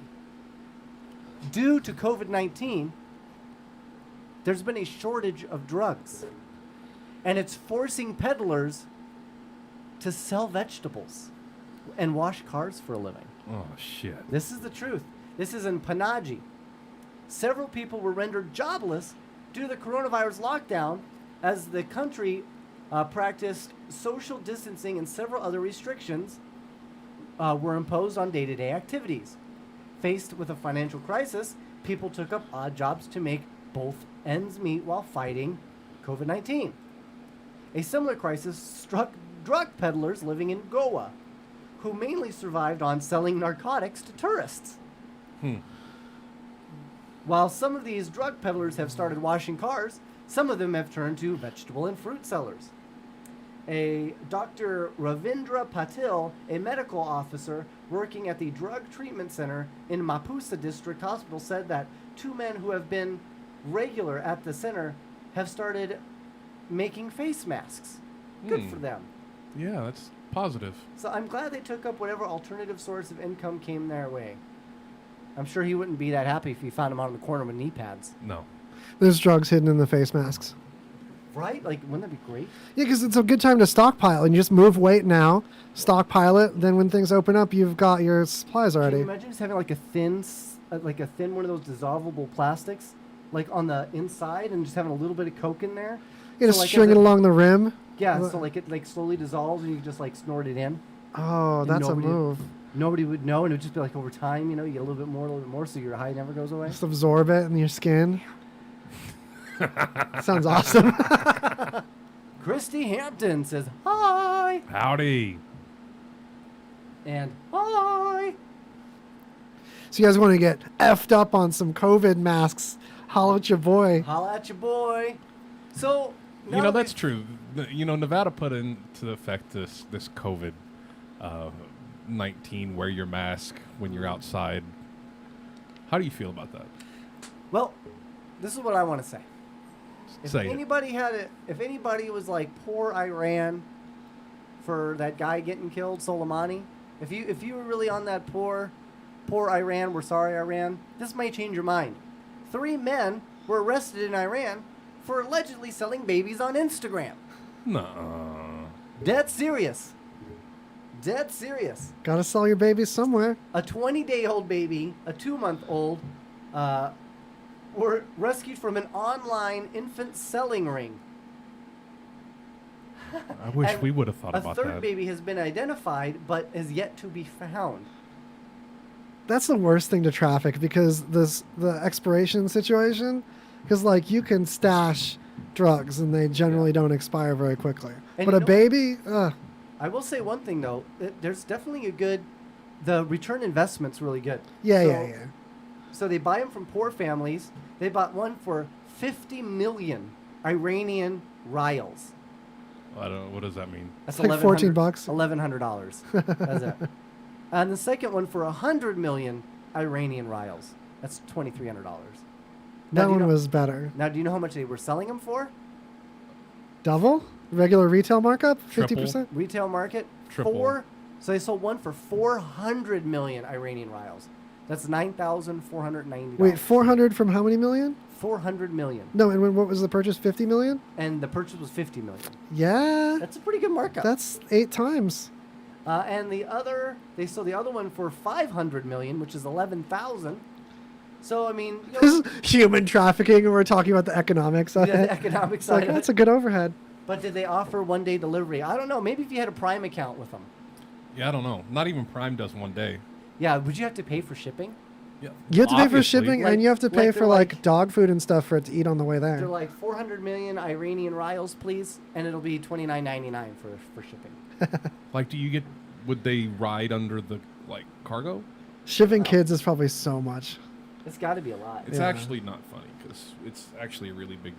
Speaker 1: Due to COVID-19, there's been a shortage of drugs, and it's forcing peddlers to sell vegetables and wash cars for a living.
Speaker 3: Oh shit!
Speaker 1: This is the truth. This is in Panaji. Several people were rendered jobless due to the coronavirus lockdown as the country practiced social distancing and several other restrictions were imposed on day-to-day activities. Faced with a financial crisis, people took up odd jobs to make both ends meet while fighting COVID-19. A similar crisis struck drug peddlers living in Goa, who mainly survived on selling narcotics to tourists. While some of these drug peddlers have started washing cars, some of them have turned to vegetable and fruit sellers. A Dr. Ravindra Patil, a medical officer working at the Drug Treatment Center in Mapusa District Hospital, said that 2 men who have been regular at the center have started making face masks. Good for them.
Speaker 3: Yeah, that's positive.
Speaker 1: So I'm glad they took up whatever alternative source of income came their way. I'm sure he wouldn't be that happy if he found him out on the corner with knee pads.
Speaker 3: No.
Speaker 2: There's drugs hidden in the face masks.
Speaker 1: Right? Like, wouldn't that be great?
Speaker 2: Yeah, because it's a good time to stockpile, and you just move weight now, stockpile it. Then when things open up, you've got your supplies already.
Speaker 1: Can you imagine just having like a thin one of those dissolvable plastics, like on the inside, and just having a little bit of Coke in there?
Speaker 2: You just
Speaker 1: like,
Speaker 2: string it along the rim.
Speaker 1: Yeah, so like it like slowly dissolves, and you just like snort it in.
Speaker 2: Oh,
Speaker 1: And
Speaker 2: that's a move.
Speaker 1: Nobody would know, and it would just be like over time, you get a little bit more, so your high never goes away.
Speaker 2: Just absorb it in your skin. Sounds awesome.
Speaker 1: Christy Hampton says hi.
Speaker 3: Howdy.
Speaker 1: And hi.
Speaker 2: So you guys want to get effed up on some COVID masks? Holla at your boy.
Speaker 1: Holla at your boy. So
Speaker 3: That's true. Nevada put into effect this COVID 19 wear your mask when you're outside. How do you feel about that?
Speaker 1: Well, this is what I want to say. If
Speaker 3: Say it.
Speaker 1: anybody was like poor Iran for that guy getting killed, Soleimani, if you were really on that poor Iran, we're sorry Iran, this might change your mind. 3 men were arrested in Iran for allegedly selling babies on Instagram.
Speaker 3: Nuh-uh.
Speaker 1: Dead serious. Dead serious.
Speaker 2: Gotta sell your babies somewhere.
Speaker 1: A 20-day-old baby, a 2-month-old, were rescued from an online infant selling ring.
Speaker 3: I wish we would have thought about
Speaker 1: A third
Speaker 3: that.
Speaker 1: baby has been identified, but is yet to be found.
Speaker 2: That's the worst thing to traffic because the expiration situation, because like you can stash drugs and they generally don't expire very quickly.
Speaker 1: And
Speaker 2: But
Speaker 1: you
Speaker 2: a
Speaker 1: know-
Speaker 2: baby,
Speaker 1: I will say one thing though, there's definitely the return investment's really good.
Speaker 2: yeah.
Speaker 1: So they buy them from poor families. They bought one for 50 million Iranian rials.
Speaker 3: I don't know. What does that mean?
Speaker 1: That's
Speaker 2: Like $14.
Speaker 1: $1,100. That's it. And the second one for 100 million Iranian rials. That's $2,300.
Speaker 2: That one was better.
Speaker 1: Now, do you know how much they were selling them for?
Speaker 2: Double? Regular retail markup?
Speaker 3: Triple.
Speaker 2: 50%?
Speaker 1: Retail market?
Speaker 3: Triple.
Speaker 1: So they sold one for 400 million Iranian rials. That's $9,490.
Speaker 2: Wait, 400 from how many million?
Speaker 1: 400 million.
Speaker 2: No, and what was the purchase? 50 million?
Speaker 1: And the purchase was 50 million.
Speaker 2: Yeah.
Speaker 1: That's a pretty good markup.
Speaker 2: That's 8 times.
Speaker 1: And they sold the other one for 500 million, which is 11,000. So I mean,
Speaker 2: This is human trafficking, and we're talking about the economics of
Speaker 1: Yeah, the
Speaker 2: it.
Speaker 1: economic
Speaker 2: It's
Speaker 1: side
Speaker 2: like,
Speaker 1: of
Speaker 2: that's
Speaker 1: it.
Speaker 2: a good overhead.
Speaker 1: But did they offer 1-day delivery? I don't know. Maybe if you had a Prime account with them.
Speaker 3: Yeah, I don't know. Not even Prime does 1 day.
Speaker 1: Yeah, would you have to pay for shipping?
Speaker 3: Yeah.
Speaker 2: You have to pay for
Speaker 3: Obviously.
Speaker 2: shipping,
Speaker 1: Like-
Speaker 2: and you have to
Speaker 1: like
Speaker 2: pay
Speaker 1: they're
Speaker 2: for like dog food and stuff for it to eat on the way
Speaker 1: They're
Speaker 2: there.
Speaker 1: like 400 million Iranian rials, please, and it'll be $29.99 for shipping.
Speaker 3: Like, would they ride under the, cargo?
Speaker 2: Shipping kids is probably so much.
Speaker 1: It's got to be a lot.
Speaker 3: It's actually not funny because it's actually a really big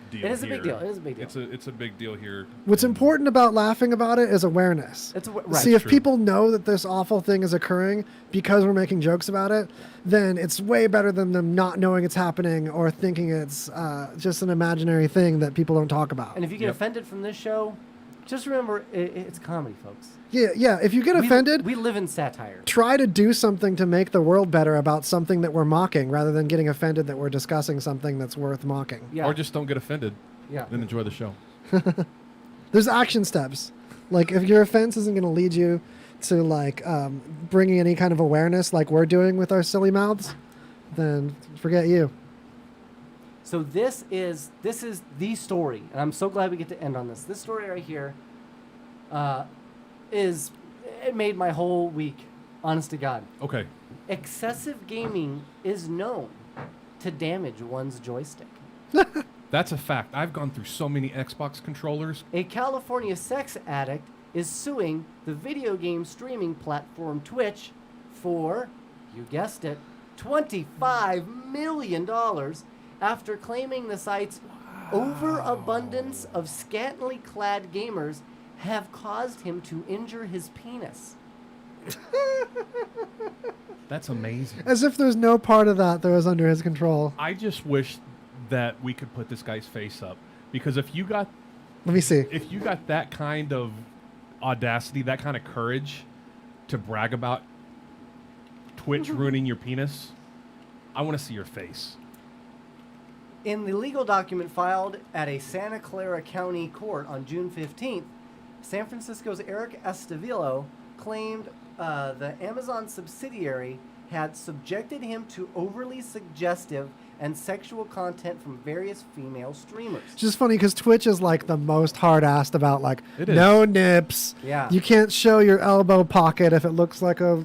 Speaker 3: deal.
Speaker 1: It is a big
Speaker 3: here.
Speaker 1: deal. It is a big deal.
Speaker 3: It's a big deal here.
Speaker 2: What's important about laughing about it is awareness.
Speaker 1: Right.
Speaker 2: See, if
Speaker 3: True.
Speaker 2: people know that this awful thing is occurring because we're making jokes about it, then it's way better than them not knowing it's happening or thinking it's just an imaginary thing that people don't talk about.
Speaker 1: And if you get offended from this show, just remember it's comedy, folks.
Speaker 2: Yeah. If you get offended,
Speaker 1: we live in satire.
Speaker 2: try to do something to make the world better about something that we're mocking rather than getting offended that we're discussing something that's worth mocking.
Speaker 1: Yeah.
Speaker 3: Or just don't get offended.
Speaker 1: Yeah.
Speaker 3: Then enjoy the show.
Speaker 2: There's action steps. Like if your offense isn't going to lead you to bringing any kind of awareness like we're doing with our silly mouths, then forget you.
Speaker 1: So this is the story, and I'm so glad we get to end on this. This story right here it made my whole week, honest to God.
Speaker 3: Okay.
Speaker 1: Excessive gaming is known to damage one's joystick.
Speaker 3: That's a fact. I've gone through so many Xbox controllers.
Speaker 1: A California sex addict is suing the video game streaming platform Twitch for, you guessed it, $25 million after claiming the site's overabundance of scantily clad gamers have caused him to injure his penis.
Speaker 3: That's amazing.
Speaker 2: As if there's no part of that was under his control.
Speaker 3: I just wish that we could put this guy's face up, because if you got
Speaker 2: Let me see.
Speaker 3: if you got that kind of audacity, that kind of courage to brag about Twitch ruining your penis, I want to see your face.
Speaker 1: In the legal document filed at a Santa Clara County court on June 15th, San Francisco's Eric Estavillo claimed the Amazon subsidiary had subjected him to overly suggestive and sexual content from various female streamers.
Speaker 2: It's just funny because Twitch is like the most hard-assed about like
Speaker 3: It is.
Speaker 2: no nips.
Speaker 1: Yeah.
Speaker 2: You can't show your elbow pocket if it looks like a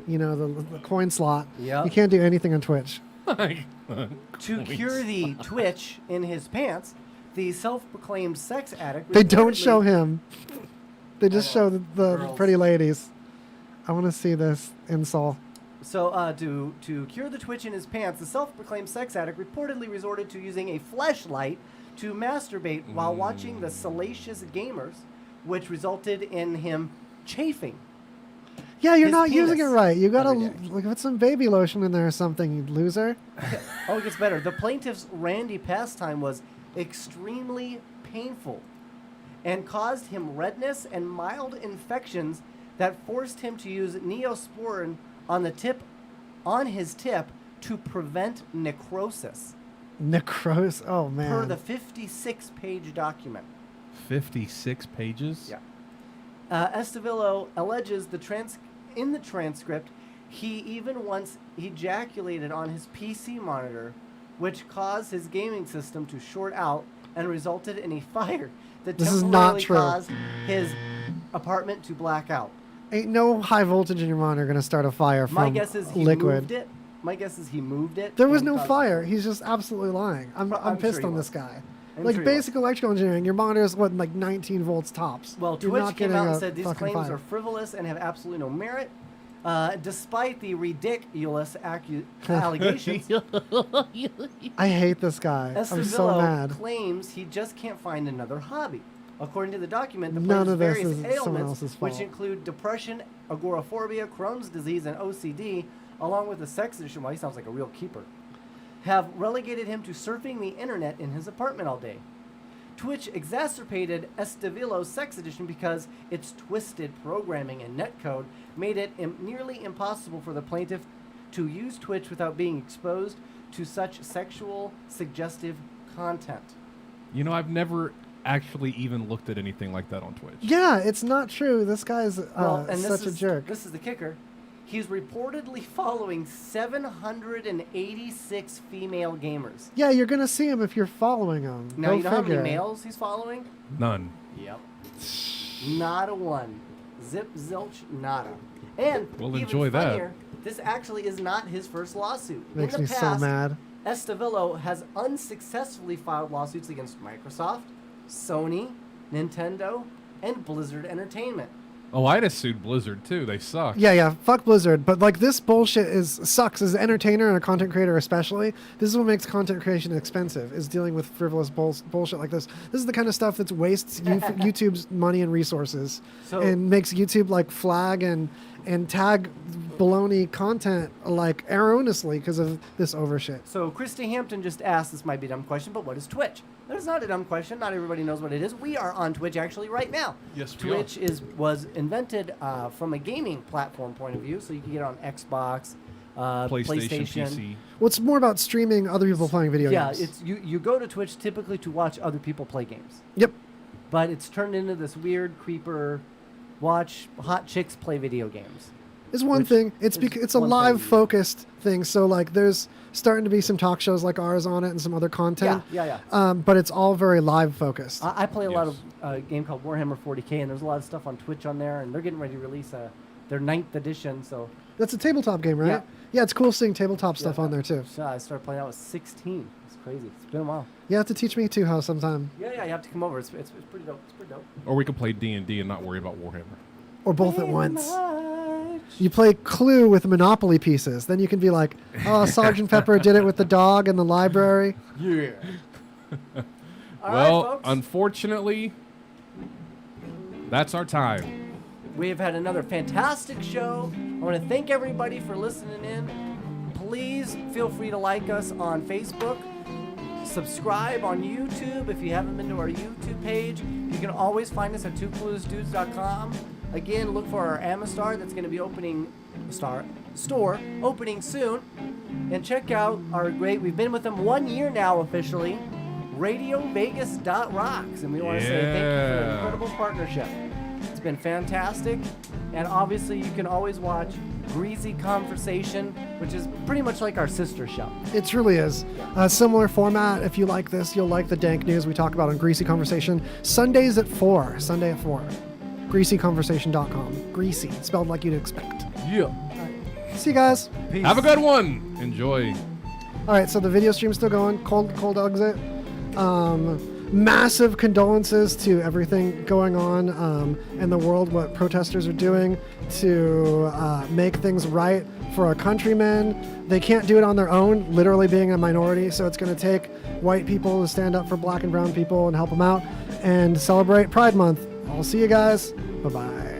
Speaker 2: the coin slot.
Speaker 1: Yep.
Speaker 2: You can't do anything on Twitch.
Speaker 1: To cure the twitch in his pants, the self-proclaimed sex addict.
Speaker 2: They don't
Speaker 1: reportedly-
Speaker 2: show him. They just show the
Speaker 1: Girls.
Speaker 2: pretty ladies. I want to see this insole.
Speaker 1: So, to cure the twitch in his pants, the self-proclaimed sex addict reportedly resorted to using a fleshlight to masturbate while watching the Salacious Gamers, which resulted in him chafing.
Speaker 2: Yeah, you're
Speaker 1: His
Speaker 2: not using it
Speaker 1: penis
Speaker 2: right. You gotta
Speaker 1: every day.
Speaker 2: put some baby lotion in there or something, you loser.
Speaker 1: Oh, it gets better. The plaintiff's randy pastime was extremely painful and caused him redness and mild infections that forced him to use Neosporin on his tip to prevent necrosis,
Speaker 2: Necros. Oh man.
Speaker 1: per the 56-page document.
Speaker 3: 56 pages?
Speaker 1: Yeah. Estavillo alleges in the transcript he even once ejaculated on his PC monitor, which caused his gaming system to short out and resulted in a fire that
Speaker 2: This is
Speaker 1: temporarily
Speaker 2: not true.
Speaker 1: caused his apartment to black out.
Speaker 2: Ain't no high voltage in your monitor gonna start a fire from
Speaker 1: My guess is he
Speaker 2: liquid.
Speaker 1: moved it. My guess is he moved it.
Speaker 2: There was
Speaker 1: and
Speaker 2: no
Speaker 1: caused-
Speaker 2: fire. He's just absolutely lying. I'm
Speaker 1: I'm
Speaker 2: pissed
Speaker 1: sure
Speaker 2: on
Speaker 1: he
Speaker 2: this
Speaker 1: was.
Speaker 2: guy.
Speaker 1: I'm
Speaker 2: Like
Speaker 1: sure he was.
Speaker 2: basic electrical engineering, your monitor is what, like 19 volts tops.
Speaker 1: Well,
Speaker 2: You're
Speaker 1: Twitch
Speaker 2: not
Speaker 1: came
Speaker 2: getting
Speaker 1: out and
Speaker 2: a
Speaker 1: said these
Speaker 2: fucking
Speaker 1: claims
Speaker 2: fire.
Speaker 1: are frivolous and have absolutely no merit. Despite the ridiculous allegations,
Speaker 2: I hate this guy. I'm so
Speaker 1: Estavillo
Speaker 2: mad.
Speaker 1: claims he just can't find another hobby. According to the document, the
Speaker 2: None
Speaker 1: player's
Speaker 2: of this
Speaker 1: various
Speaker 2: is someone
Speaker 1: ailments,
Speaker 2: else's
Speaker 1: which
Speaker 2: fault.
Speaker 1: include depression, agoraphobia, Crohn's disease, and OCD, along with a sex addiction, well, he sounds like a real keeper, have relegated him to surfing the internet in his apartment all day. Twitch exacerbated Estavillo's sex addiction because its twisted programming and netcode made it nearly impossible for the plaintiff to use Twitch without being exposed to such sexual suggestive content.
Speaker 3: You know, I've never actually even looked at anything like that on Twitch.
Speaker 2: Yeah, it's not true. This guy's
Speaker 1: And this
Speaker 2: such a
Speaker 1: is-
Speaker 2: jerk.
Speaker 1: This is the kicker. He's reportedly following 786 female gamers.
Speaker 2: Yeah, you're gonna see him if you're following him.
Speaker 1: Now,
Speaker 2: Go
Speaker 1: you know how many
Speaker 2: figure.
Speaker 1: males he's following?
Speaker 3: None.
Speaker 1: Yep. Not a one. Zip, zilch, nada. And
Speaker 3: We'll
Speaker 1: even
Speaker 3: enjoy that.
Speaker 1: funnier, this actually is not his first lawsuit.
Speaker 2: Makes
Speaker 1: In the
Speaker 2: me so
Speaker 1: past,
Speaker 2: mad.
Speaker 1: Estavillo has unsuccessfully filed lawsuits against Microsoft, Sony, Nintendo, and Blizzard Entertainment.
Speaker 3: Oh, I'd have sued Blizzard too. They suck.
Speaker 2: Yeah, fuck Blizzard. But like this bullshit sucks as an entertainer and a content creator especially. This is what makes content creation expensive, is dealing with frivolous bullshit like this. This is the kind of stuff that wastes YouTube's money and resources
Speaker 1: So-
Speaker 2: and makes YouTube like flag and tag baloney content like erroneously because of this overshit.
Speaker 1: So Christy Hampton just asked, this might be a dumb question, but what is Twitch? That is not a dumb question. Not everybody knows what it is. We are on Twitch actually right now.
Speaker 3: Yes, we are.
Speaker 1: Twitch was invented from a gaming platform point of view, so you can get it on Xbox,
Speaker 3: PlayStation, PC.
Speaker 2: Well, it's more about streaming other people playing video games.
Speaker 1: Yeah, it's you go to Twitch typically to watch other people play games.
Speaker 2: Yep.
Speaker 1: But it's turned into this weird creeper watch hot chicks play video games.
Speaker 2: It's one
Speaker 1: Which
Speaker 2: thing. It's
Speaker 1: is
Speaker 2: it's a
Speaker 1: one
Speaker 2: live
Speaker 1: thing.
Speaker 2: focused thing. So like there's starting to be some talk shows like ours on it and some other content.
Speaker 1: Yeah.
Speaker 2: But it's all very live focused.
Speaker 1: I play a lot
Speaker 3: Yes.
Speaker 1: of a game called Warhammer 40K, and there's a lot of stuff on Twitch on there, and they're getting ready to release their 9th edition. So
Speaker 2: That's a tabletop game, right?
Speaker 1: Yeah.
Speaker 2: Yeah, it's cool seeing tabletop stuff
Speaker 1: Yeah.
Speaker 2: on there too.
Speaker 1: So I started playing that was 16. It's crazy. It's been a while.
Speaker 2: You have to teach me too how sometime.
Speaker 1: Yeah, you have to come over. It's pretty dope. It's pretty dope.
Speaker 3: Or we could play D&D and not worry about Warhammer.
Speaker 2: Or both at once. You play Clue with Monopoly pieces. Then you can be like, oh, Sergeant Pepper did it with the dog in the library.
Speaker 1: Yeah. All
Speaker 3: Well,
Speaker 1: right, folks.
Speaker 3: unfortunately, That's our time.
Speaker 1: We have had another fantastic show. I want to thank everybody for listening in. Please feel free to like us on Facebook. Subscribe on YouTube if you haven't been to our YouTube page. You can always find us at twocluelessdudes.com. Again, look for our Amistar that's going to be opening store opening soon. And check out our great, we've been with them 1 year now officially, RadioVegas.rocks. And we want to say thank you for the incredible partnership. It's been fantastic. And obviously you can always watch Greasy Conversation, which is pretty much like our sister show.
Speaker 2: It truly is. A similar format. If you like this, you'll like the dank news we talk about on Greasy Conversation. Sundays at 4. Sunday at 4. GreasyConversation.com. Greasy, spelled like you'd expect.
Speaker 3: Yeah.
Speaker 2: See you guys.
Speaker 1: Peace.
Speaker 3: Have a good one. Enjoy.
Speaker 2: All right, so the video stream's still going. Cold exit. Massive condolences to everything going on in the world, what protesters are doing to make things right for our countrymen. They can't do it on their own, literally being a minority, so it's going to take white people to stand up for black and brown people and help them out and celebrate Pride Month. I'll see you guys. Bye-bye.